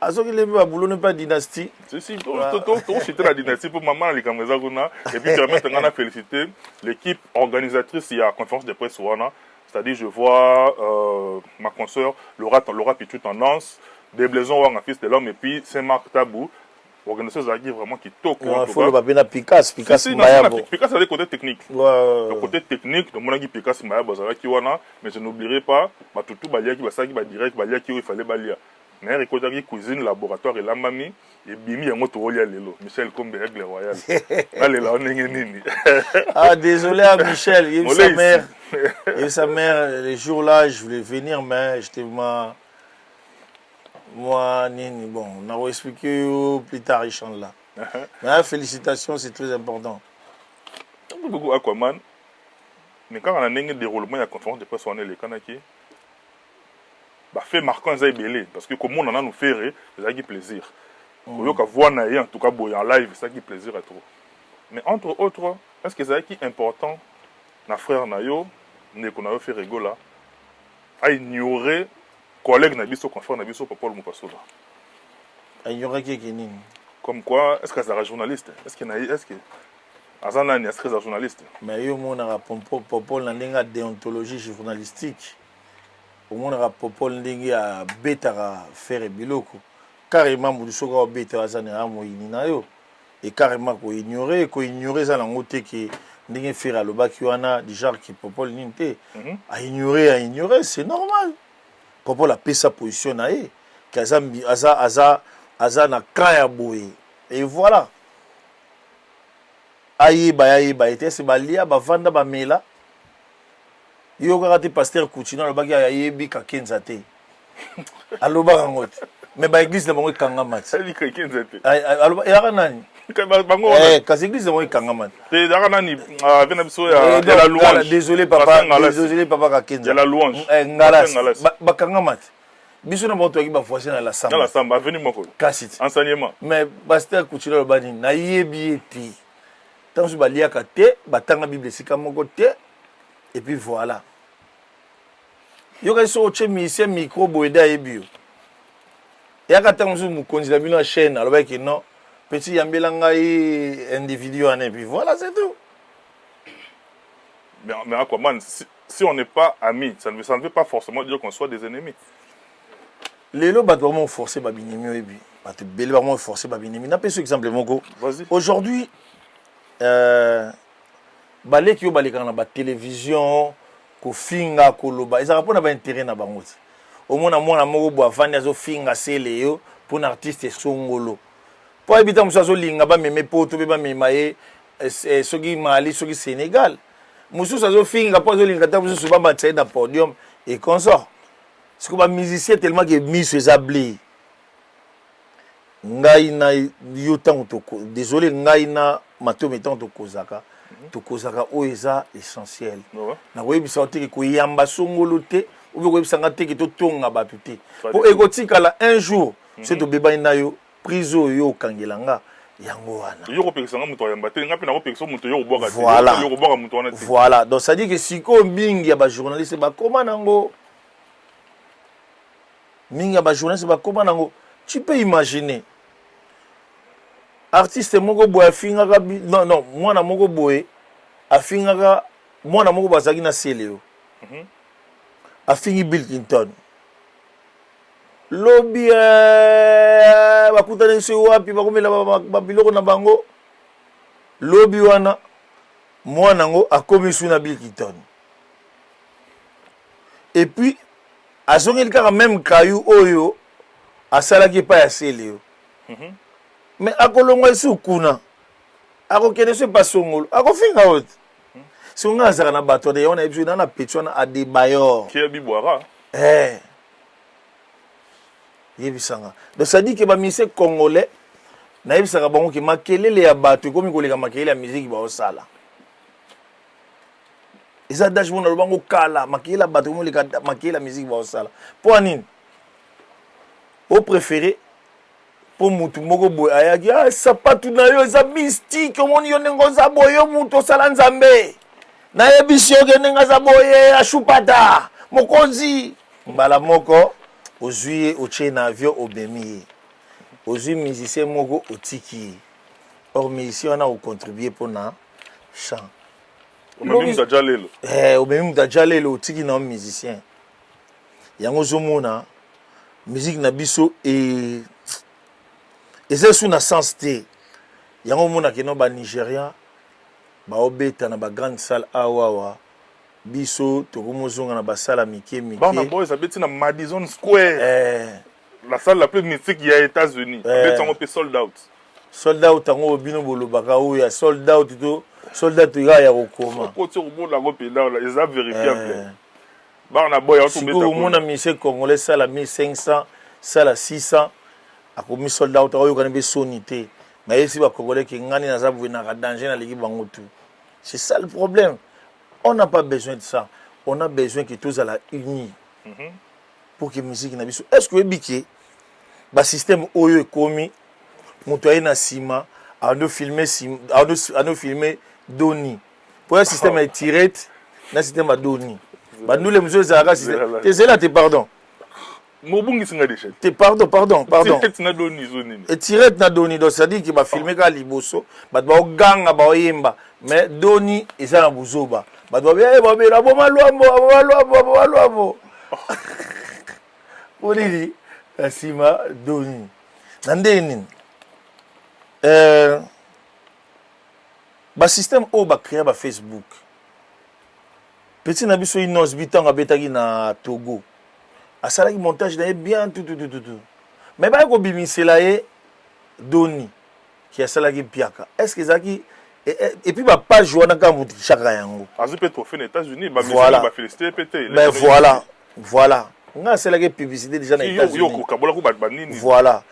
À ce qu'il est pas boulot, n'est pas dynastie. Si, c'était la dynastie pour maman, les Kamezaguna. Et puis permettre de féliciter l'équipe organisatrice, il y a conférence de presse Wana. C'est-à-dire, je vois ma consoeur Laura Pichu Tendance, des Blaisons en fils de l'homme, et puis Saint-Marc Tabou, organisateur Zagui vraiment qui toque. Il faut le papier Picasso. Picasso, c'est le côté technique. Le côté technique, de mon avis, Picasso, mais je n'oublierai pas, Matutu Balia qui va ça, qui va direct, Balia qui il fallait Balia. Mais Rikodari cuisine, laboratoire et la mamie, et Bimi et Motoria Lelo, Michel Combe, règle royale. Allez là, on est nini. Ah, désolé à Michel, il y a sa mère. Et sa mère, les jours-là, je voulais venir, mais j'étais moi, nini, bon, on a expliqué plus tard, il chante là. Mais félicitations, c'est très important. Beaucoup Aquaman, mais quand on a un déroulement, il y a conférence de presse, on est les Kanaki. Bah fait marquant ça belé parce que comme on en a nous faire ça qui plaisir au ka voir na en tout cas boy en live ça qui plaisir à trop mais entre autres est-ce que ça qui important na frère na yo ne qu'on a fait rigola à ignorer collègue na biso confrère na biso Paul Mupasola à ignorer qui nini comme quoi est-ce que ça journaliste est-ce que azana ni est-ce que ça journaliste mais yo mon na Paul na ndinga déontologie journalistique au monde a popol ndenge a betara faire biloko carrément musoka betara zana amoyini na yo et carrément ko ignorer ça lango te que ndenge faire le baki wana du genre qui popol ninte à ignorer c'est normal popol a pris sa position na aza na camp ya boye. Et voilà. Ayeba ete se balia bavanda bamela. Yo kaka te pasteur Coutinho alobaki ayebi kakenza te. Alobaka ngo te. Mais ba église na bango ekangama te. Ayebi kakenza te. Aloba yaka nani? Bango kasi église na bango ekangama te. Te yaka nani vena biso ya la louange. Désolé papa kakenza. Ya la louange. Ngalas. Bakangama te. Biso na bango toki ba voisin na la samba. Na la samba venu moko. Kasi te. Enseignement. Mais pasteur Coutinho alobani na yebi ete. Tant que baliaka te, batanga Bible sika moko te. Et puis voilà. Yo ka so che musicien micro boeda ebio. Ya ka tango mu konzi la bino chaîne alors que non petit yambela ngai individu et puis voilà c'est tout. Mais à quoi man si on n'est pas amis, ça ne veut pas forcément dire qu'on soit des ennemis. Lelo bat vraiment forcer babinimi ebi. Bat bel vraiment forcer babinimi. Na peso exemple moko. Vas-y. Aujourd'hui baleki yo baleka na ba télévision ko finga ko loba ezaka pona ba intérêt na bango ti omona mwana moko bo avandi azo finga sele yo pour artiste songolo po ebita muso azo linga ba meme poto be ba mema ye soki Mali soki Sénégal muso azo finga po azo linga ta muso ba matse na podium et consort c'est comme un musicien tellement que miso ezabli ngai na yo tango toko désolé ngai na mato metant to kozaka oyo eza essentiel. Na koyebisa te ko yamba songolo te ou bien koyebisa nga te to tonga bato te. Po ekotikala un jour c'est to beba na yo prison yo kangelanga yango wana. Yo ko pekisa nga muto yamba te ngapi na ko pekisa muto yo boka te. Voilà. Yo boka muto wana te. Voilà. Donc ça dit que siko mbingi ya ba journaliste ba koma nango. Mingi ya ba journaliste ba koma nango. Tu peux imaginer artiste moko boye afingaka non mwana moko boye afingaka mwana moko bazaki na seleo afingi Bill Clinton lobi bakutana so wapi bakomela babiloko na bango lobi wana mwana ngo akomi su na Bill Clinton et puis azongeli kaka même kayu oyo asalaki pa ya seleo mais akolongo esi kuna akokende so pa songolo akofinga ote songa azaka na bato de yona ebiso na petio na Adebayor qui est bibwara yebisanga donc ça dit que ba mise congolais na yebisaka bango ki makelele ya bato komi koleka makelele ya musique ba osala eza dash mona bango kala makelele ya bato komi koleka makelele ya musique ba osala po nini au préféré pour mutu moko boy ayaki sapatu na yo eza mystique omoni yo ndenge oza boye mutu osala nzambe nayebisi yo ke ndenge aza boye ashupata mokonzi mbala moko ozwi ye otie na avion obemi ye ozwi musicien moko otiki ye or musicien wana ocontribue mpona chant omemi mutu aja lelo otiki na musicien yango ozomona musique na biso eza su na sens te yango mona keno ba Nigérian ba obeta na ba grande salle awawa biso tokomozonga na ba salle mike bana boys abeti na Madison Square la salle la plus mythique ya États-Unis abeti on peut sold out ango bino bolobaka oya sold out ya kokoma ko tso ko la ko pela la eza vérifiable bana boy auto beta ko mona mise congolais salle 1500 salle 600 akomi soldat oyo kana be sonité mais ici ba congolais ki ngani na zabu na danger na liki bango tout c'est ça le problème on n'a pas besoin de ça on a besoin que tous à la unis pour que musique na biso est-ce que biki ba système oyo ekomi moto ayi na sima ando filmer doni pour un système est tiré na système a doni ba nous les monsieur zaka système c'est là te pardon Mobungi singa déchet. Pardon. Tirette na doni zoni. Et tirette na doni donc ça dit qu'il va filmer ka liboso, ba ba ganga ba yemba, mais doni eza na buzoba. Ba ba la boma lwambo. Onili asima doni. Nandeni. Ba système o ba créer ba Facebook. Petit na biso inos bitanga betaki na Togo. Asalaki montage na bien tout. mais ba ko bimisela ye Doni qui a salaki piaka est-ce que zaki et puis ba page wana ka mutu chaka yango azupe trophée aux États-Unis ba voilà. ba féliciter pété ben voilà nga salaki publicité déjà na États-Unis voilà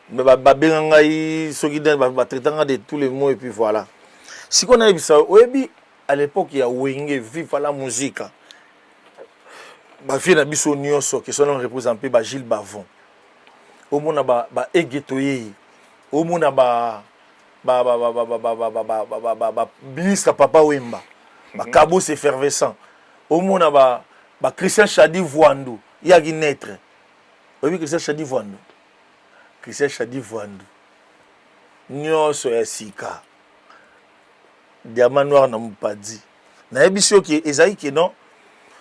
mais ba benga yi soki ba traitanga de tous les mots et puis voilà si qu'on a bisa oyebi à l'époque il y a Wenge vive la musique ba fie na biso nyonso qui sont représentés ba Gilles Bavon au mona ba egetoye au mona ba ministre Papa Wemba ba Kabos effervescent au mona ba Christian Chadi Voando yaki naître oyebi Christian Chadi Voando nyonso ya sika diamant noir na mupadi na yebi soki ezali ke non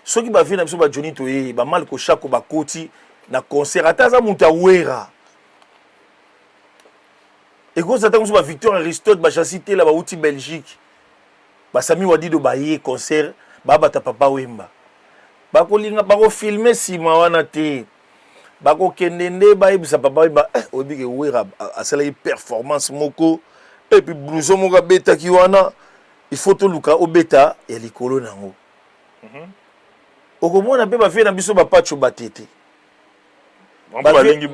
soki ba vie na biso ba Johnny Toye ba mal ko shako ba koti na concert ataza muta wera et ko ça tango ba Victor Aristote ba chasité la ba uti Belgique ba Sami Wadido ba ye concert ba bata Papa Wemba ba ko linga ba ko filmer sima wana te ba ko kendende ba yebisa Papa Wemba obi ke wera asala performance moko et puis blouson moko beta ki wana il faut to luka obeta ya likolo nango okomona pe ba vie na biso ba pacho batete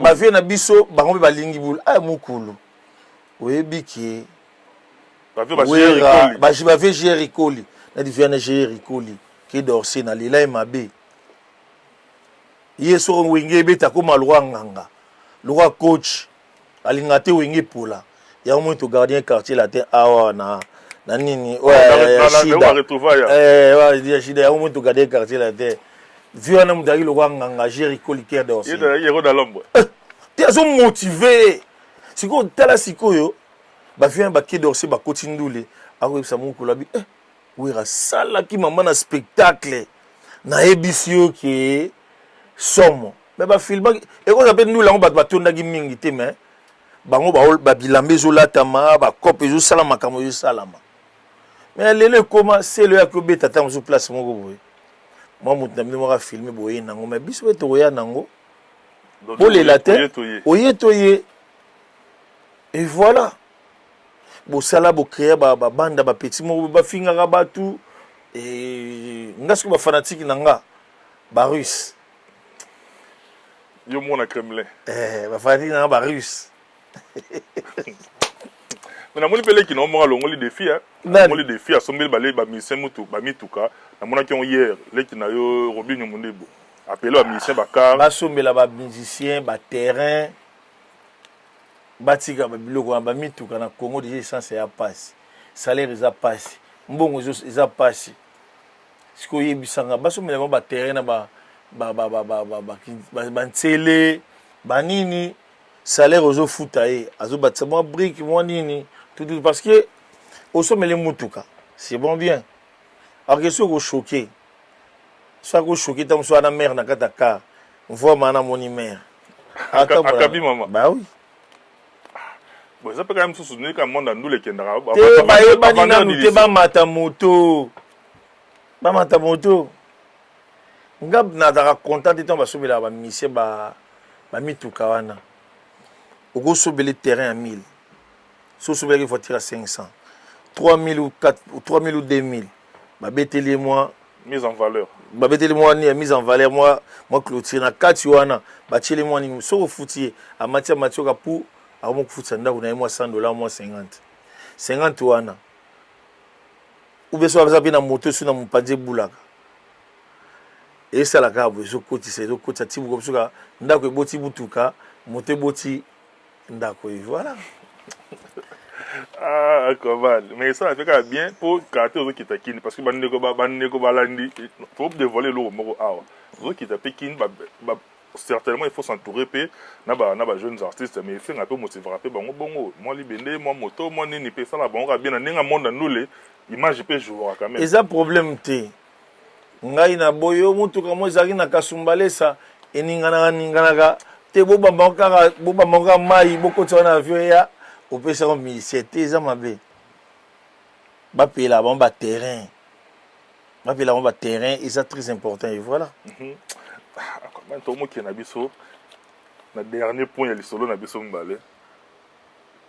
ba vie na biso bango pe balingi bulu mukulu oyebi ki ba vie Jericoli na di viana Jericoli ki dorsi na lila mabe yeso Wenge beta ko malwa nganga lwa coach alingate Wenge pola ya mo to gardien quartier latin awa na nini shida ya mo to gardien quartier latin vieux na mudari lwa nganga Jericoli ki dorsi yego da lombo te azo motivé siko tala sikoyo ba vieux ba ki dorsi ba kotindule ako sa mo ko labi wera sala ki mama na spectacle na ebisio ki somo mais ba film et ko appelle nous là on ba tonda ki mingi te mais bango ba bilambe zo latama ba kope zo salama kamo zo salama mais lele comment c'est le akobe tata mo place moko boye moi mutu na mo ka filmer boye nango mais biso eto ya nango pour les latins oyetoye et voilà bo sala bo créer ba banda ba petit mo ba finga ka batu et ngasko ba fanatique nanga ba russe yo mona Kremlin ba fanatique nanga ba russe mais na moni pele ki no mo ngoli défi ngoli défi asombe balé ba mission mutu ba mituka na mona ki on hier leki na yo Robinho Mondebo appelé ba mission ba car ba sombela ba musicien ba terrain batika ba biloko ba mituka na Congo déjà essence ya passe salaire za passe mbongo za passe siko yebisanga ba sombela ba terrain na ba ntele ba nini salaire ozo futaye azo batsa mo brique mo nini tout parce que au sommele mutuka c'est bon bien alors que ce ko choqué soit ko choqué tam soit na mère na kataka voit mana moni mère akabi maman bah oui bon ça peut quand même se souvenir quand monde nous les kendara ba nina nous te ba mata moto ngab na dara content de temps ba sombela ba mission ba mituka wana au sobele terrain à 1000 so sobele voiture à 500 3000 ou 4 ou 3000 ou 2000 ba beteli moi mise en valeur ba beteli moi ni mise en valeur moi clôture na 4 wana ba teli moi ni so foutier à matière ka pour a mo foutsa ndako na moi $100 moi 50 wana ou beso ba na moto sur na mupanje bulaka et ça la cabo zo kotisa tibu ko suka ndako eboti butuka moto eboti ndako voilà comment mais ça fait quand bien pour caractère aux qui taquine parce que bandeko balandi faut dévoiler l'eau moko awa aux qui taquine certainement il faut s'entourer pe na ba jeunes artistes mais il fait un peu motiver pe bango bongo moi libende moi moto moi nini pe ça la bango bien na monde nous image pe jouer quand même et ça problème te ngai na boyo mutu kamo zaki na kasumbalesa eningana te boba mboka mai boko tsona avion ya opesa ko misete za mabe ba pela bon ba terrain et ça très important et voilà comment to mo ki na biso le dernier point, il y a le solo na biso mbale.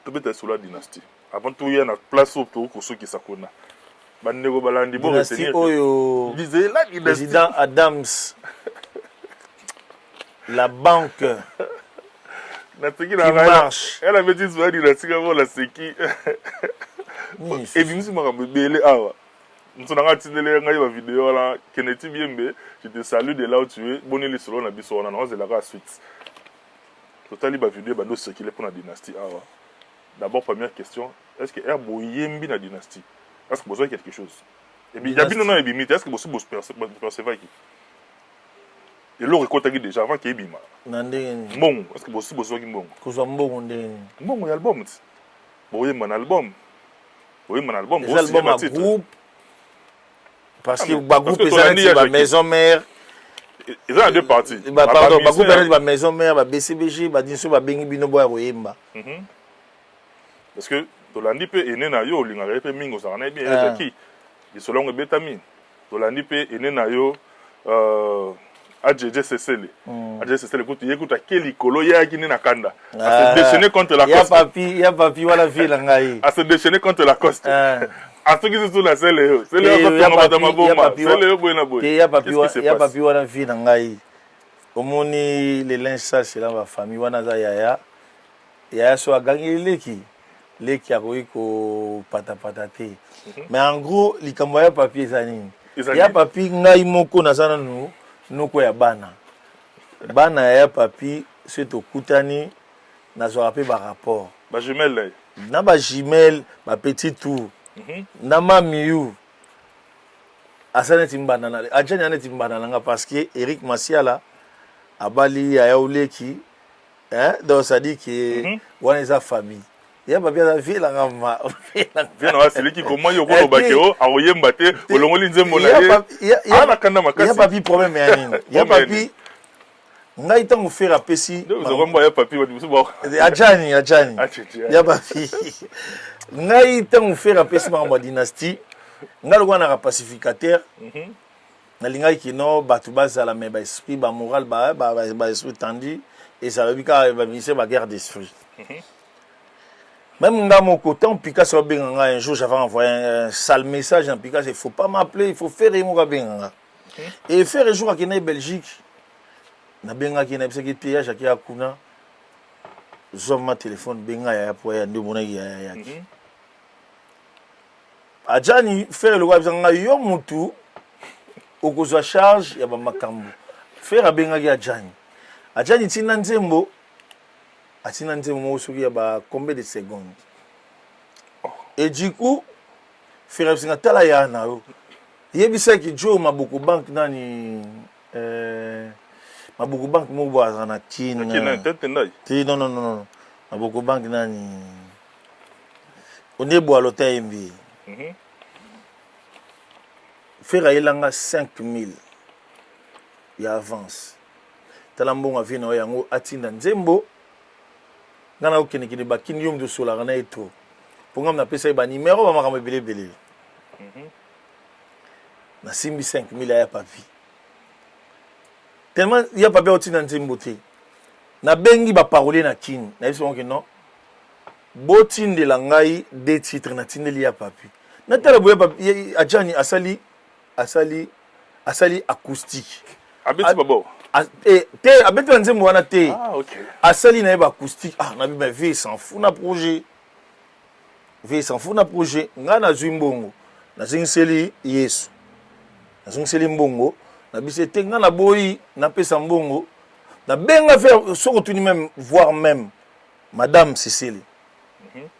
Tu peux sur la dynastie. Avant tout, il y a une place autour pour ceux qui s'accordent. Bandego balandi bo dynastie oyo viser la dynastie. Président Adams. La banque qui marche. Elle avait dit que dynastie avant la séki. Et bien si moi belé awa. Nous sommes en train de vidéo là, Kennedy Biembe, je te salue de là où tu es. Bonne les solo na biso on a la suite. Total la vidéo ba do circuler pour la dynastie awa. D'abord première question, est-ce que Herbo Yembi la dynastie? Est-ce que vous avez quelque chose? Et bien il y a bien non et bien est-ce que vous percevez qui? Et l'autre côté déjà avant qu'il y ait bima. Bon, est-ce que vous avez bon? Que vous avez bon bon album. Vous avez un album. Vous avez un album. Vous avez un groupe. Parce que le groupe est la maison mère. Ils ont deux parties. Pardon, le groupe est la maison mère, la BCBG, la Dinso, la Bengi Binobo à Royemba. Parce que Tolandi peut est né na yo, l'ingare peut mingo ça en est bien qui. Ils sont longs et bétami. Tolandi peut est né na yo. AJJ Cecile. AJJ Cecile, écoute, quel icolo y a qui n'est na kanda. À se déchaîner contre la coste. Il y a papi, voilà, vie, l'angaï. À se déchaîner contre la coste. À ceux qui se sont là, c'est le. C'est le quand on va dans ma bombe. C'est le boy boy. Il y a papi, voilà, vie, l'angaï. Au monde, les linges, ça, c'est là, ma famille, wana za yaya. Yaya soit gagné les qui a eu ko patapatate. Mais en gros, les camoya papi, zani. Il y a papi, ngai moko na sana nous. Noko ya bana ya papi c'est au kutani na zo rappel ba rapport ba jumelle na ba jumelle ba petit tour na mamiyu asana timbana na ajanya na timbana nga parce que Eric Masiala abali ya uleki donc ça dit que wana za famille ya papi za vila ngama vient na celui qui comment yo ko bakeo aoyemba te olongoli nzembo na ye ana kanda makasi ya papi problème ya nini ya papi ngai tango faire apesi ya papi wa biso ba ajani ya papi ngai tango faire apesi ma dynastie ngai ko na pacificateur na lingai kino batu bazala me ba esprit ba moral ba esprit tendu et ça veut dire que ba ministère ba guerre d'esprit. Même dans mon côté, on Picasso un jour, j'avais envoyé un sale message en Picasso, il ne faut pas m'appeler, il faut faire un Benga. Et faire un jour à Kenya Belgique, na Benga qui n'a pas de péage à Kuna, j'ai mon téléphone Benga ya pour ya ndemona ya. Adjani faire le web zanga yo mutu au cause charge ya ba makambo. Faire a Benga ya Adjani. Adjani tina nzembo atina nzembo soki ya ba combien de secondes. Et du coup faire singa tala ya na yo. Yebisa ki jo mabuku bank nani mabuku bank mo bwa na kin. Ti non. Mabuku bank nani. Onebo alota mbi. Faire yelanga 5000 ya avance. Tala mbonga vino yango atinda nzembo. Ngana okene kini bakini yom do sola ngana eto. Pongam na pesa ba numéro ba makambo belebele. Na simbi 5000 ya papi. Tellement ya papi otinda nzembo te. Na bengi ba parole na kin. Na biso ke non. Botinde la ngai des titres na tindeli ya papi. Na tala boya papi ajani asali acoustique. Abeti babo. Te abeti nzembo wana te. Ah OK. Asali na ba acoustique. Ah na bi vie s'en fout na projet. Vie s'en fout na projet. Nga na zwimbongo. Na zingseli Yesu. Na zingseli mbongo. Na bise te nga na boyi na pesa mbongo. Na benga faire surtout même voir même Madame Cécile.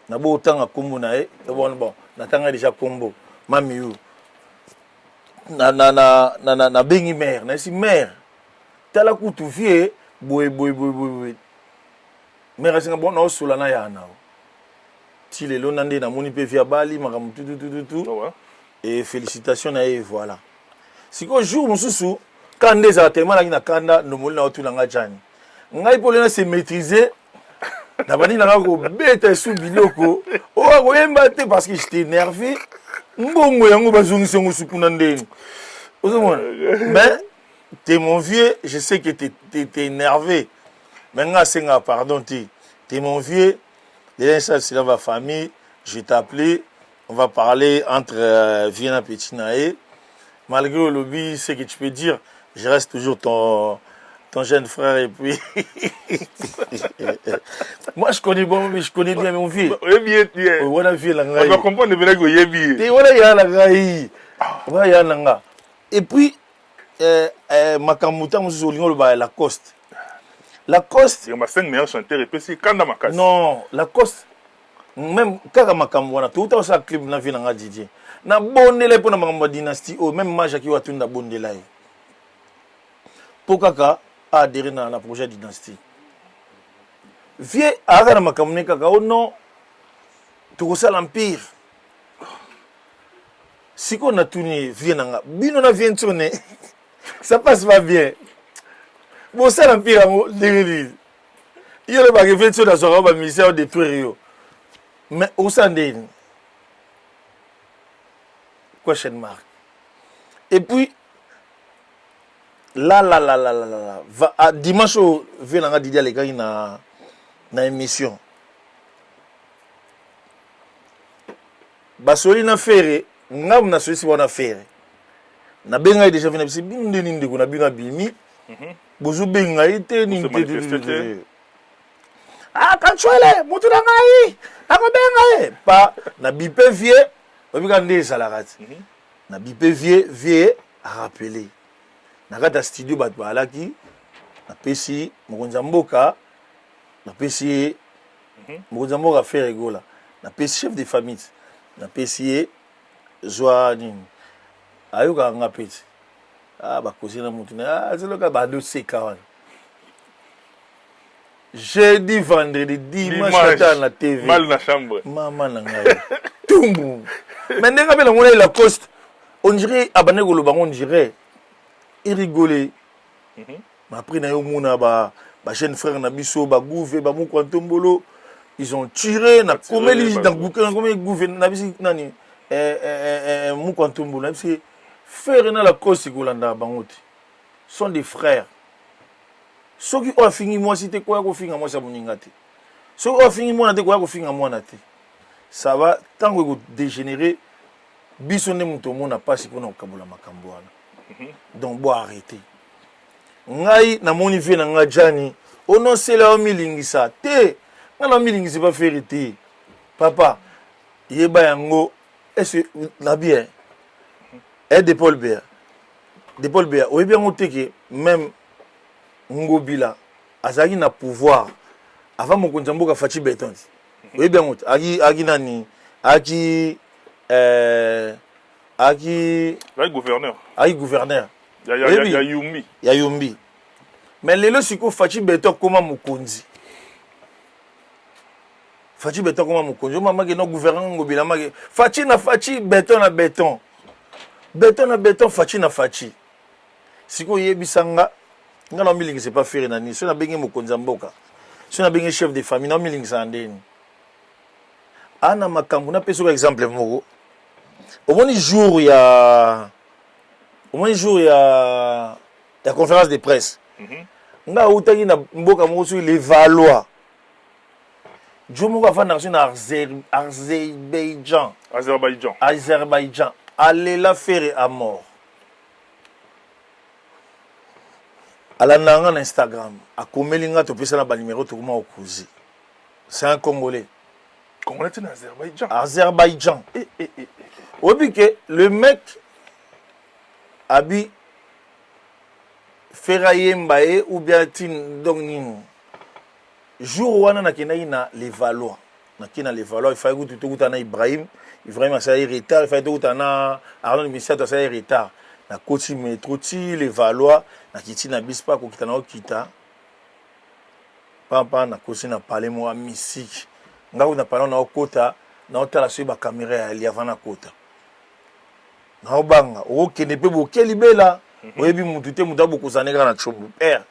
Na bo tanga kombo na e bon na tanga déjà kombo mami yu na bengi mère na si mère tala kutu vie boy mère singa bon na sola na ya na ti lelo nande na moni pe via bali makam tout et félicitations na e voilà siko jour mususu kande za tellement na kanda no moli na otula nga jani ngai polena se maîtriser na bani na ko beta sous biloko o ko yemba te parce que j'étais énervé mbongo yango bazongisa ngo supuna ndeni mais t'es mon vieux je sais que t'es énervé Maintenant, c'est un pardon, t'es mon vieux. Déjà, ça, c'est dans ma famille. Je vais t'appeler. On va parler entre Vienna et Petinae. Malgré le lobby, ce que tu peux dire, je reste toujours ton jeune frère. Et puis, moi, je connais bien mon vieux. Oui, bien, bien. On va comprendre le vrai que oui, bien. Et puis, Makamuta, Lacoste. Lacoste. Il y a 5 meilleurs chanteurs et puis c'est Kanda Makas. Non, Lacoste. Même Kaka Makamwana, tout le temps, clip na vie na Didier. Na bondela pour na dynastie, même Maja qui va tout na bondela. Pour Kaka a adhéré dans la projet dynastie. Vieux, Aga na Makamune Kaka, oh non, tout ça l'empire. Si on a tourné, vieux nanga, bino na vient tourner, ça passe pas bien. Bon, ça l'empire, il y a le bagage fait sur la soirée, le ministère de détruire. Mais où ça n'est question mark. Et puis, là, dimanche, je vais dire les gars dans l'émission. Basoli na ferré, ngam na soli si wana ferré. Na benga déjà venu c'est bin de ninde ko na binga bimi. Bozu benga ite ni te. Ah kanchwele, mutu na ngai. Akobenga pa na bipe vie, obika ndé salarat. Na bipe vie a rappelé. Na kata studio bat balaki na pesi mokonza mboka na pesi mokonza mboka faire egola. Na pesi chef de famille. Na pesi zwa nini. Ayoka nga peti. Ah bakozi na mutu na zeloka bando seka wana. Jeudi, vendredi, dimanche matin la TV. Mal na chambre. Maman nanga. Tumbu. Mais n'enga bela ngona la coste. On dirait abane golo bango on dirait il rigolait. Mais après na yo mona ba jeune frère na biso ba gouvé ba mu kwantombolo. Ils ont tiré na komeli dans bouquin comme gouvé na bisi nani mu kwantombolo. Na bisi frère na la coste golanda bangoti. Sont des frères. Ceux qui ont fini moi si tu quoi qu'on finit moi ça moningate. Ceux qui ont fini moi na quoi qu'on finit moi nate. Ça va tant que vous dégénérer bisonne muto mona pas si qu'on a kabola makambo wana. Donc bois arrêter. Ngai na moni vie na ngajani ono sela o milingisa te. Na milingisa pas vérité. Papa yeba yango est-ce la bien. De Paul Béa. De Paul Béa. O bien oteke même Ngobila azaki na pouvoir avant mokonza mboka Fachi Beton. Oui bien mot agi nani agi gouverneur. Agi gouverneur. Ya Yumbi. Ya Yumbi. Mais lelo siko Fachi Beton koma mokonzi. Fachi Beton koma mokonzi. Mama ke no gouverneur Ngobila mage Fachi na Fachi Beton na Beton. Beton na Beton Fachi na Fachi. Siko yebisanga nga na milingi c'est pas faire nani so na bengi mokonza mboka so na bengi chef de famille na milingi sa ndeni ana makambu na peso exemple moko omoni jour ya conférence de presse nga utaki na mboka moko so les Valois jomo ka fana na Azerbaïdjan allez la faire à mort. Ala nanga na Instagram, a komelinga to pesa na ba numéro to kuma okuzi. C'est un Congolais. Congolais en Azerbaïdjan. Azerbaïdjan. Obi que le mec abi Ferraye Mbaye ou bien tin dongning. Jour wana na kenai na les Valois. Na kina les Valois, il fallait que tu na Ibrahim a ça retard, il fallait que na Arnaud Missia to ça retard. Na koti métro ti les Valois na kiti na bispa ko kita na okita papa na kosi na parler moi musique ngako na parler na okota na otala so ba caméra ya liava na kota na obanga o kene pe bo kelibela oyebi mutu te mutu aboko zaneka na chobu père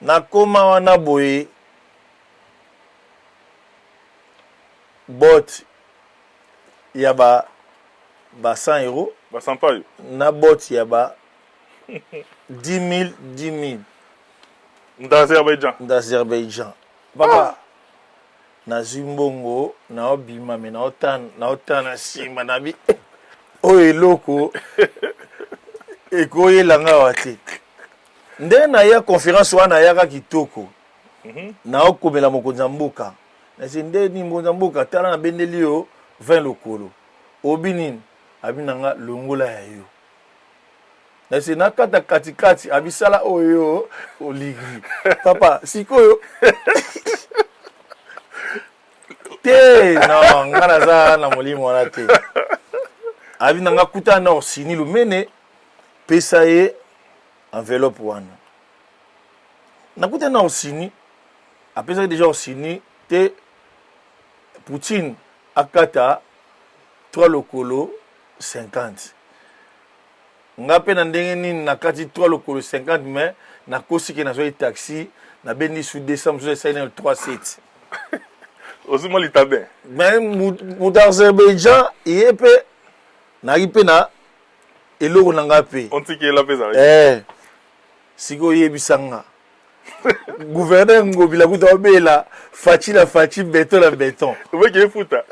na koma wana boye bot ya ba 100 euros Basampayo. Na bot ya ba 10 000. d'Azerbaïdjan. Papa, nazwi mbongo naobima me naotana nsima nabi oyo eloko ekoyelanga wa te nde naya conférence wana nayaka kitoko naokomela mokonzi ya mboka nasi nde ni mokonzi ya mboka tala nabendeli yo 20 lokolo obi nini abi nanga longola ya yo nasi nakata katikati abisala oyo oligi papa sikoyo te non nga naza na molimo wana te abi nanga kuta na osini lumene pesa ye enveloppe wana nakuta na osini apesa ye déjà osini te Poutine akata 3 lokolo 50 nga pe na ndenge nini nakati 3 lokolo 50 mais nakosi ke nazwa taxi na bendi sous décembre je sais le 37 aussi moi l'itabe mais mu Azerbaïdjan yepe na ipe na eloko nanga pe on tiki la pesa siko yebisanga gouverneur ngobila kuta obela faci béton la béton obeki efuta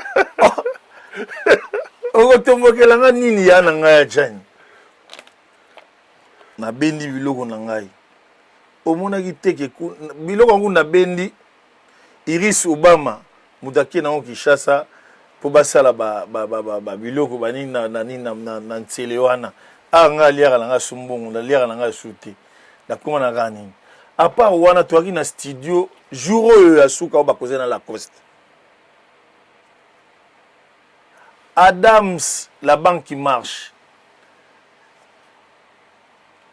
okotombokelanga nini ya na ngai ya jani nabendi biloko na ngai omonaki teke biloko yango nabendi Iris Obama moto ake nango Kinshasa mpo basala biloko banini na ntsele wana anga aliaka na ngai sumbongo naliaka na ngai su te nakoma na kaka nini apart wana toaki na studio jour oyo ya suka oyo bakoze na Lacoste Adams la banque qui marche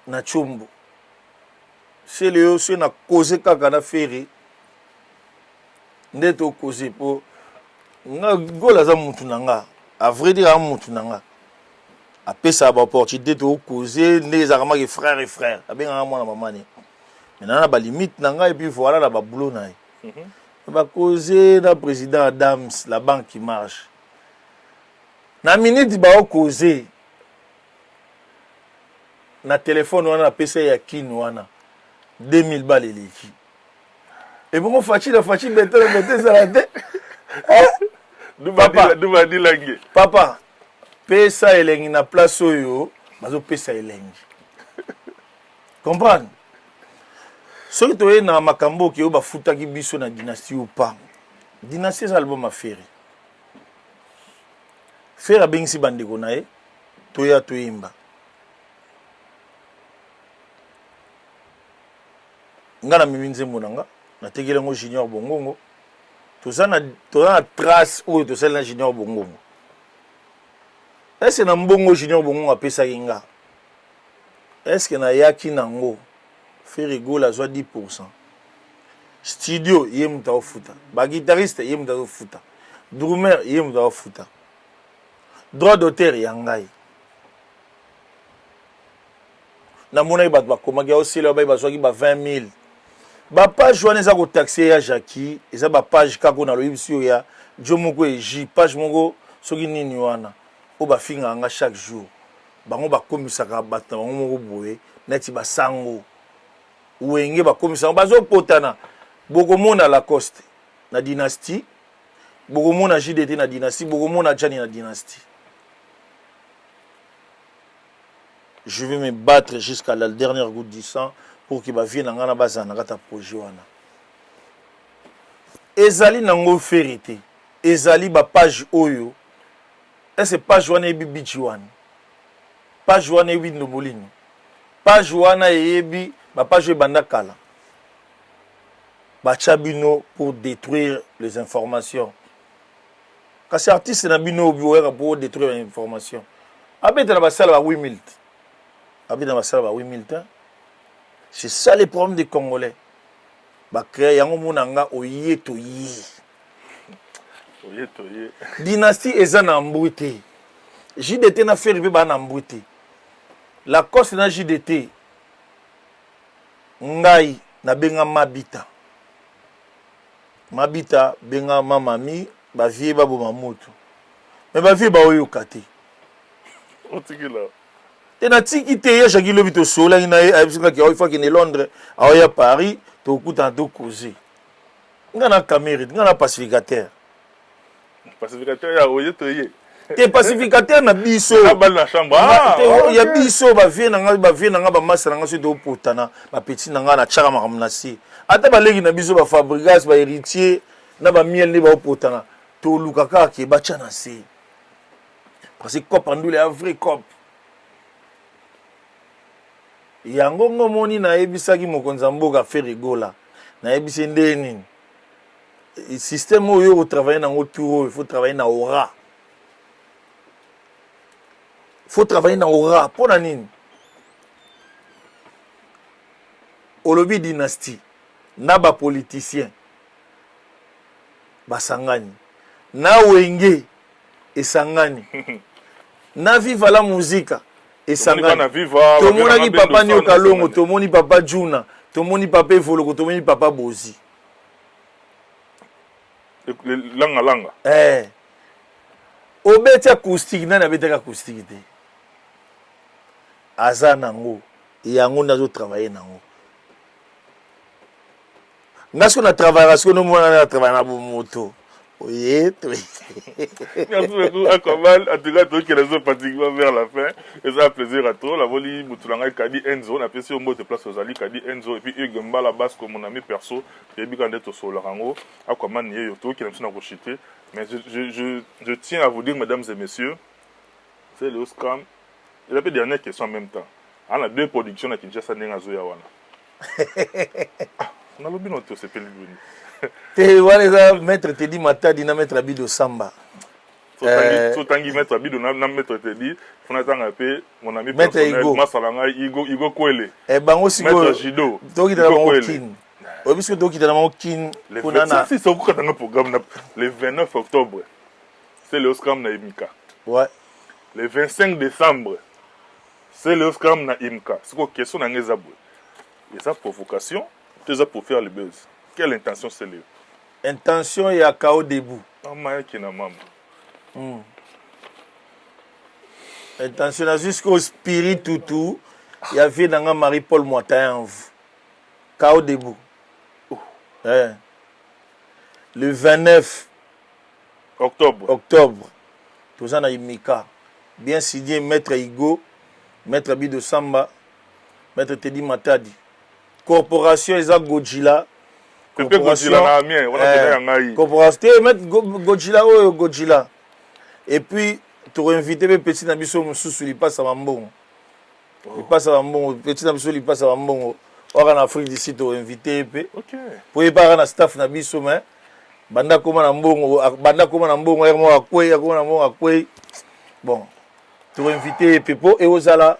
na chombo c'est le aussi na cause kaka na ferry ndeto cause po nga gola za mutu nanga à vrai dire mutu nanga apesa ba opportunité to causer les armes que frère et frère abenga mwana mama ni maintenant ba limite nanga et puis voilà la ba boulot na ba causer na président Adams la banque qui marche na minute ba causer na téléphone wana apesa ya kin wana 2000 balles eleki et bon faci bete zalate duba dilangi papa pesa elengi na place oyo bazo pesa elengi comprendre soki toye na makambo ke oyo bafutaki biso na dynastie ou pas dynastie eza album afere fere abengisi bandeko na ye toya toyemba nga na mimi nzembo na nga natekeli yango Junior Bongongo toza na trace oyo tosali na Junior Bongongo est-ce na mbongo Junior Bongongo apesaki nga est-ce nayaki nango faire rigolo azwa 10% studio ye muta ofuta ba guitariste ye muta ofuta drummer ye muta ofuta droit d'auteur ya ngai na mona bato bakomaki osila ba bazwaki ba 20000 ba page wana eza ko taxer ya Jackie eza ba page kako na loyibisi ya Jomoko eji page moko soki nini wana o ba finga nga chaque jour bango bakomisaka bato bango moko boye neti basango wenge bakomisaka bazo potana bokomona Lacoste na dynastie bokomona JDT na dynastie bokomona Jani na dynastie. Je vais me battre jusqu'à la dernière goutte du sang pour que bavie na ngana bazana kata projet wana ezali nango vérité ezali ba page oyo est-ce page wana ebi bichi wana page wana ebi ndomolini page wana ebi ba page banda kala ba chabino pour détruire les informations kasi artiste na bino obiweka pour détruire les informations abeta na basala ba 8000 abeta na basala ba 8000 c'est ça le problème des Congolais. Ba créer yango monanga oye toye. Dynastie eza na mbouté. JDT na faire ba na mbouté. La cause na JDT. Ngai na benga mabita. Mabita benga mamami ba vie ba boma moto. Mais ba vie ba oyo kate. Otikila. Et na tiki te ya Jackie Lobito sola ina il faut qu'il est Londres à Paris tokutana tokoze nga na camérite nga na pacificateur ya oye toye te pacificateur na biso bal na chambre ya biso bavie na nga bamasa na nga so topotana bapeti na nga na tiaka makambo na se ata baleki na biso bafabrigas bahéritier na bamiel nde baopotana toluka kaka ke batya na se parce que cope andule ya vrai cope yango ngo moni nayebisaki mokonzi ya mboka fe rigola nayebisi nde nini système oyo otravaille nango tour oyo il faut travailler na aura faut travailler na aura mpona nini olobi dynastie na bapoliticien basangani na wenge esangani na viva la muzika esangani tomonaki papa nio kalongo tomoni papa juna tomoni papa evoloko tomoni papa bozi langa obeti acoustique nani abetaki acoustique te aza nango yango nde azotravaille nango nga soki na travaillera soki nomona na travaille na bomoto oye merci beaucoup Aquaman. En tout cas tokende so pratiquement vers la fin eza plaisir à toi lavoli mutulanga kadi Enzo na pesi ombo te place ozali kadi Enzo et puis Hugues Mbala basse comme mon ami perso yebi quand d'être sur rango Aquaman yeyo tokende msina kochite mais je tiens à vous dire mesdames et messieurs c'est le scam il y a dernière question en même temps on a deux productions à Kinshasa ndenga zo ya wana on a lobi notre c'est pelibuni te wana eza maître Teddy Matadi na maître Abido Samba sotangi maître Abido na maître Teddy fona tanga pe mon ami personnel masalanga Igo Kwele bango siko maître Jido tokita na bango kin obisko tokita na bango kin kuna na si so ko tanga programme le 29 octobre c'est le Oscam na Imika ouais le 25 décembre c'est le Oscam na Imika c'est quoi question na ngezabwe et ça provocation tu ça pour faire le buzz. Quelle intention c'est lui? Intention il y a Kao debout. Intention jusqu'au spirit tout. Il y avait dans Marie-Paul Moitain. Kao debout. Le 29 octobre. Tout ça na Imika. Bien signé maître Igo, maître Abido Samba, maître Teddy Matadi. Corporation Eza Godzilla. Godzilla. Et puis, tu as invité les petits Nabiso sous il passe à Mambon. Il passe à Mambon, petit Nabiso il passe à Mambon. Or en Afrique d'ici, tu as invité. Pour y parler à staff Nabiso, mais Banda Koma Nambon, Banda Koma Nambon, Hermo Akwe, Akwe. Bon, tu as invité Pepo et Ozala.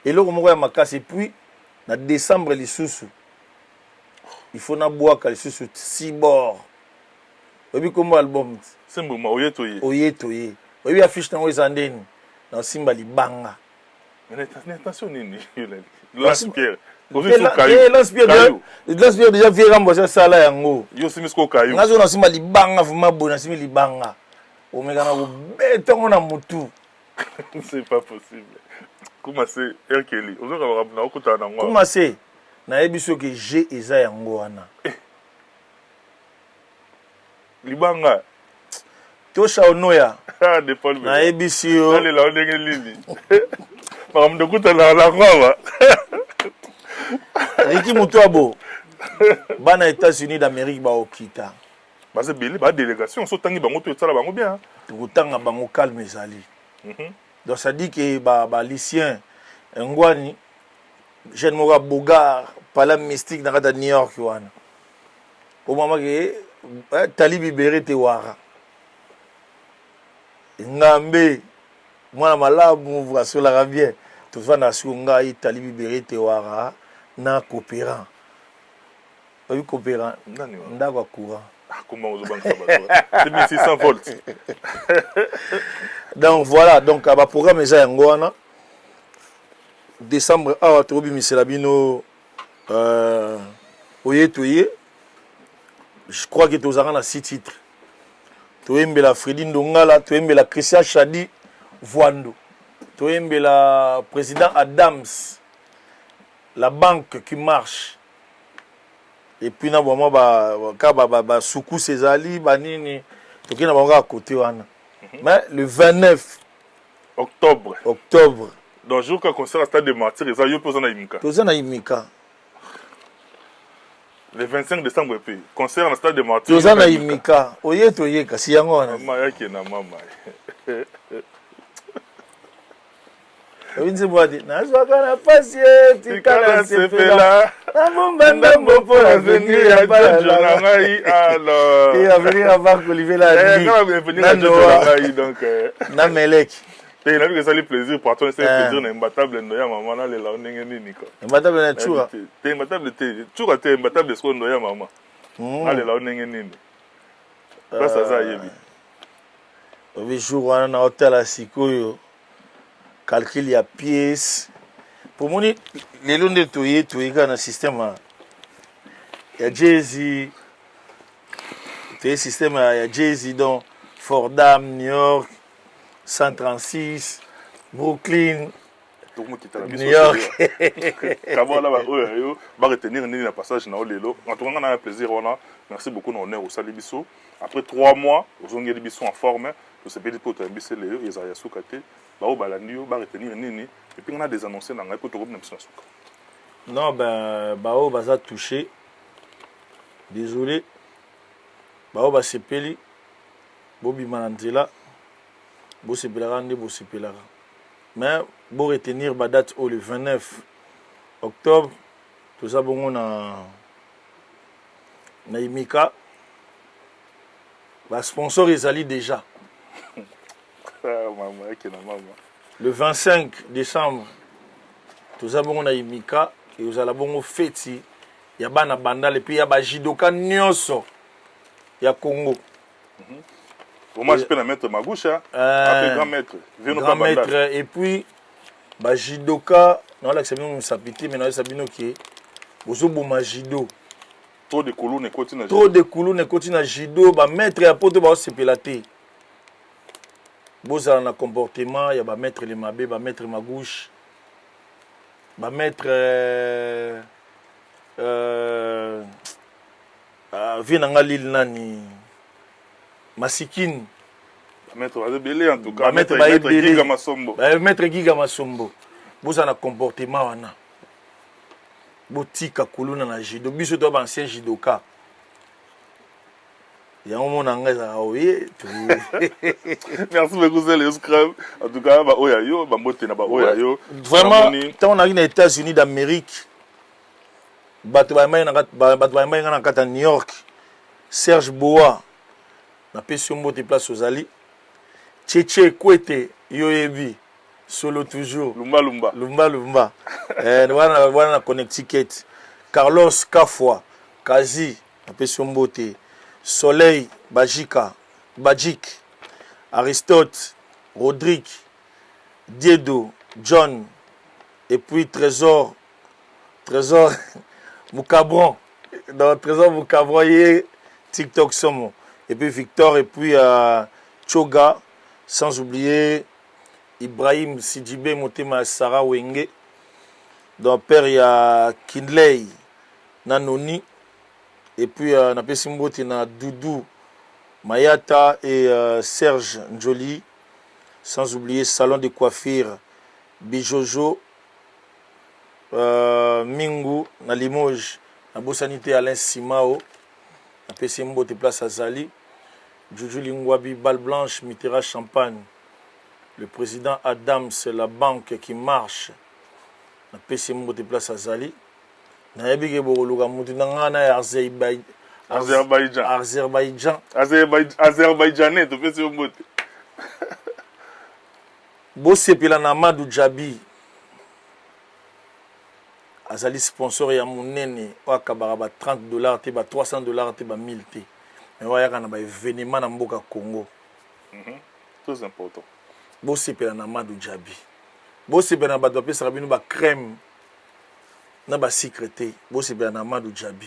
Et là, on m'a cassé. Et puis, en décembre, les sous. Il faut na boire quand sur 6 bords. Obi comme album. C'est bon, oye toye. Oye toye. Obi affiche na wezandeni. Na simba libanga. Mais attention nini. Lance-pierre. Lance-pierre déjà vient rembourser ça là yango. Yo simisko kayo. Ngazo na simba libanga vuma bona simba libanga. Omega na beton na mutu. C'est pas possible. Comment c'est Erkeli? Ozo ka na okuta na ngwa. Comment c'est? Na ebiso ke G eza yango wana. Libanga. Tosha onoya. De Paul. Na ebisi yo. Ale la ndenge lili. Maram de kuta la ngwa. Riki Mutuabo. Bana États-Unis d'Amérique ba okita. Ba se beli ba délégation so tangi bango to tsala bango bien. Tukutanga bango calme ezali. Donc ça dit que ba lycéen ngwani jeune Mora Bogar pala mystique dans New York wana. Au moment que Talibi Berete wara. Ngambe mwana malamu vraso la bien. Tout va na sunga Talibi Berete wara na coopérant. Pas coopérant. Ndakwa courant. Comment on banque ça? C'est 1600 volts. Donc voilà, donc à programme eza yango wana. Décembre awa tobi miselabino oye toye. Je crois que tu as 6 titres. Tu aimes la Freddy Ndongala, tu aimes la Christian Chadi Voando. Tu aimes la président Adams. La banque qui marche. et puis na moment ba soukou Césali banini toki na bango à côté wana. Mais le 29 octobre. Donc jour quand concert à Stade des Martyrs, ils ont posé na Imika. Posé na Imika. Le 25 décembre et puis concert à Stade des Martyrs. Posé na Imika. Oye kasi yango wana. Mama yake na mama. Winzi mwadi nazwaka na pasi tikala sepela namomba ndambo po avenir ya bala ngai alors et avenir avec Olivier la ngai donc na meleki et il a vu que ça lui plaisir pour toi c'est plaisir na imbattable ndo ya mama na le la ndenge nini ko imbattable na chura te imbattable te chura te imbattable sko ndo ya mama na le la ndenge nini ça ça yebi obi jour wana na hotel à Sikoyo calcul ya pièce pour moni lelo nde toyeka na système ya Jay-Z toye système ya Jay-Z dans Fordham, New York 136 Brooklyn New York comment là va retenir nini na passage na lelo en tout cas on a un plaisir on a merci beaucoup na honneur au Salibiso après 3 mois aux ongeli biso en forme to se pedi pour tambise le ezaya sukate ba balandio ba retenir nini et puis on a des annoncés dans ngai pour to na suka. Non ben bao baza touché désolé bao ba sepeli bobi manandela bo sepelaka nde bo sepelaka mais bo retenir ba date au le 29 octobre tout ça bongo na Imika ba sponsor ezali déjà. Le 25 décembre, tout ça bon na Imika et vous allez bon fêti ya bana bandal et puis ya ba jidoka nyonso ya Congo. Pour moi je peux la mettre ma gauche après grand maître, grand maître et puis ba jidoka non là c'est bien sapiti mais non c'est bien OK. Ozo bo ma jido. Trop de coulou ne continue. Trop de coulou ne continue jido ba maître ya poto ba sepelaté. Bozala na comportement ya ba mettre les mabe ba mettre ma gauche ba mettre vient nga lil nani masikini ba mettre ba belé en tout cas ba mettre giga masombo ba mettre giga masombo bozala na comportement wana botika kuluna na judo biso to ba ancien judoka. Merci beaucoup, c'est le scrum. En tout cas, vraiment, quand on arrive aux États-Unis d'Amérique, à New York, Serge Boa, na Pesombo te place aux Ali, Tchétché Kwete, Yoyebi, solo toujours, Lumba, na Connecticut, Carlos Kafwa, Kazi, na Pesombo te. Soleil, Bajik, Aristote, Rodrigue, Diedo, John, et puis Trésor Moukabron, dans Trésor Moukabron, TikTok Somo, et puis Victor, et puis Choga, sans oublier Ibrahim Sidibé, Motema Sarah Wenge, dans Père il y a Kinley, Nanoni, et puis na Pesimboti na Doudou Mayata et Serge Njoli, sans oublier Salon de coiffure Bijojo, Mingu na Limoges, na Bossanité Alain Simao, na Pesimboti place Azali, Juju Lingwabi Balle Blanche Mitterrand Champagne, le président Adam c'est la banque qui marche, na Pesimboti place Azali. Naebike boluga mutu ngana ya Azerbaïdjanais to pesi mbote. Bo sepela na Amadou Djabi. Azali sponsor ya munene wa kabara ba $30 te ba $300 te ba 1000 te. Mais wa yaka na ba événement na mboka Congo. Très important. Bo sepela na Amadou Djabi. Bo sepela na ba do pesa bino ba crème. Na ba secrété bo sebela na Amadou Djabi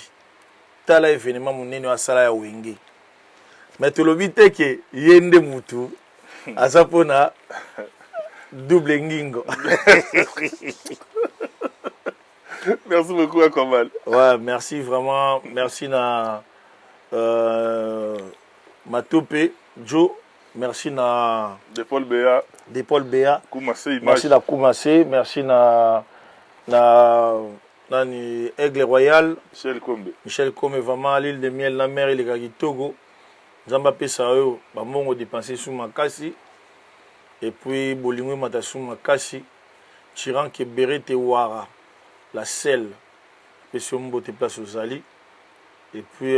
tala événement munene wa sala ya wenge mais to lobi te ke yende mutu azapona double ngingo Merci beaucoup, Akomal. Ouais, merci vraiment. Merci na Matope, Joe. Merci na De Paul Béa. De Paul Béa. Koumassé, Image. Merci na Koumassé. Merci na Nani Aigle Royal. Michel Combe, vraiment l'île de Miel, la mer, il est Togo. Zamba pesa eux, bamongo dépenser sous ma kasi. Et puis Bolingo mata sous ma kasi. Chiran ke Berete Ouara, la selle. Pesi ombo te place aux Ali. Et puis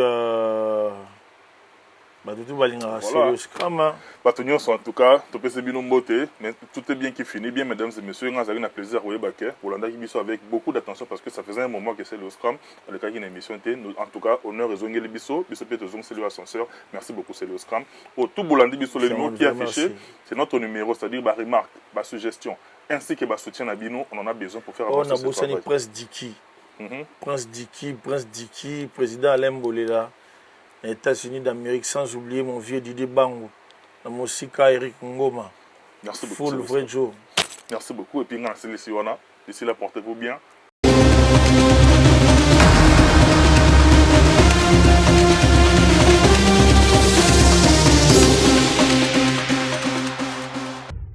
tout balinga sérieux scrum. Batunion sont en tout cas, topé c'est bien beauté, mais tout est bien qui finit bien, mesdames et messieurs. On a eu un plaisir à Baké, Rolanda Kibiso avec beaucoup d'attention parce que ça faisait un moment que c'est le scrum. Dans le cas d'une émission, en tout cas, honneur et zongé les biso, biso peut zong c'est l'ascenseur. Merci beaucoup, c'est le scrum. Au tout Bolandi Biso, le numéro qui est affiché, c'est notre numéro, c'est-à-dire ma remarque, ma suggestion, ainsi que ma soutien à Bino, on en a besoin pour faire avancer ce travail. On a Prince Diki. Prince Diki, président Alain Bolela, les États-Unis d'Amérique, sans oublier mon vieux Didier Bango, la Mosika Eric Ngoma. Merci beaucoup. Full vrai Joe. Merci beaucoup. Et puis, d'ici là, portez-vous bien.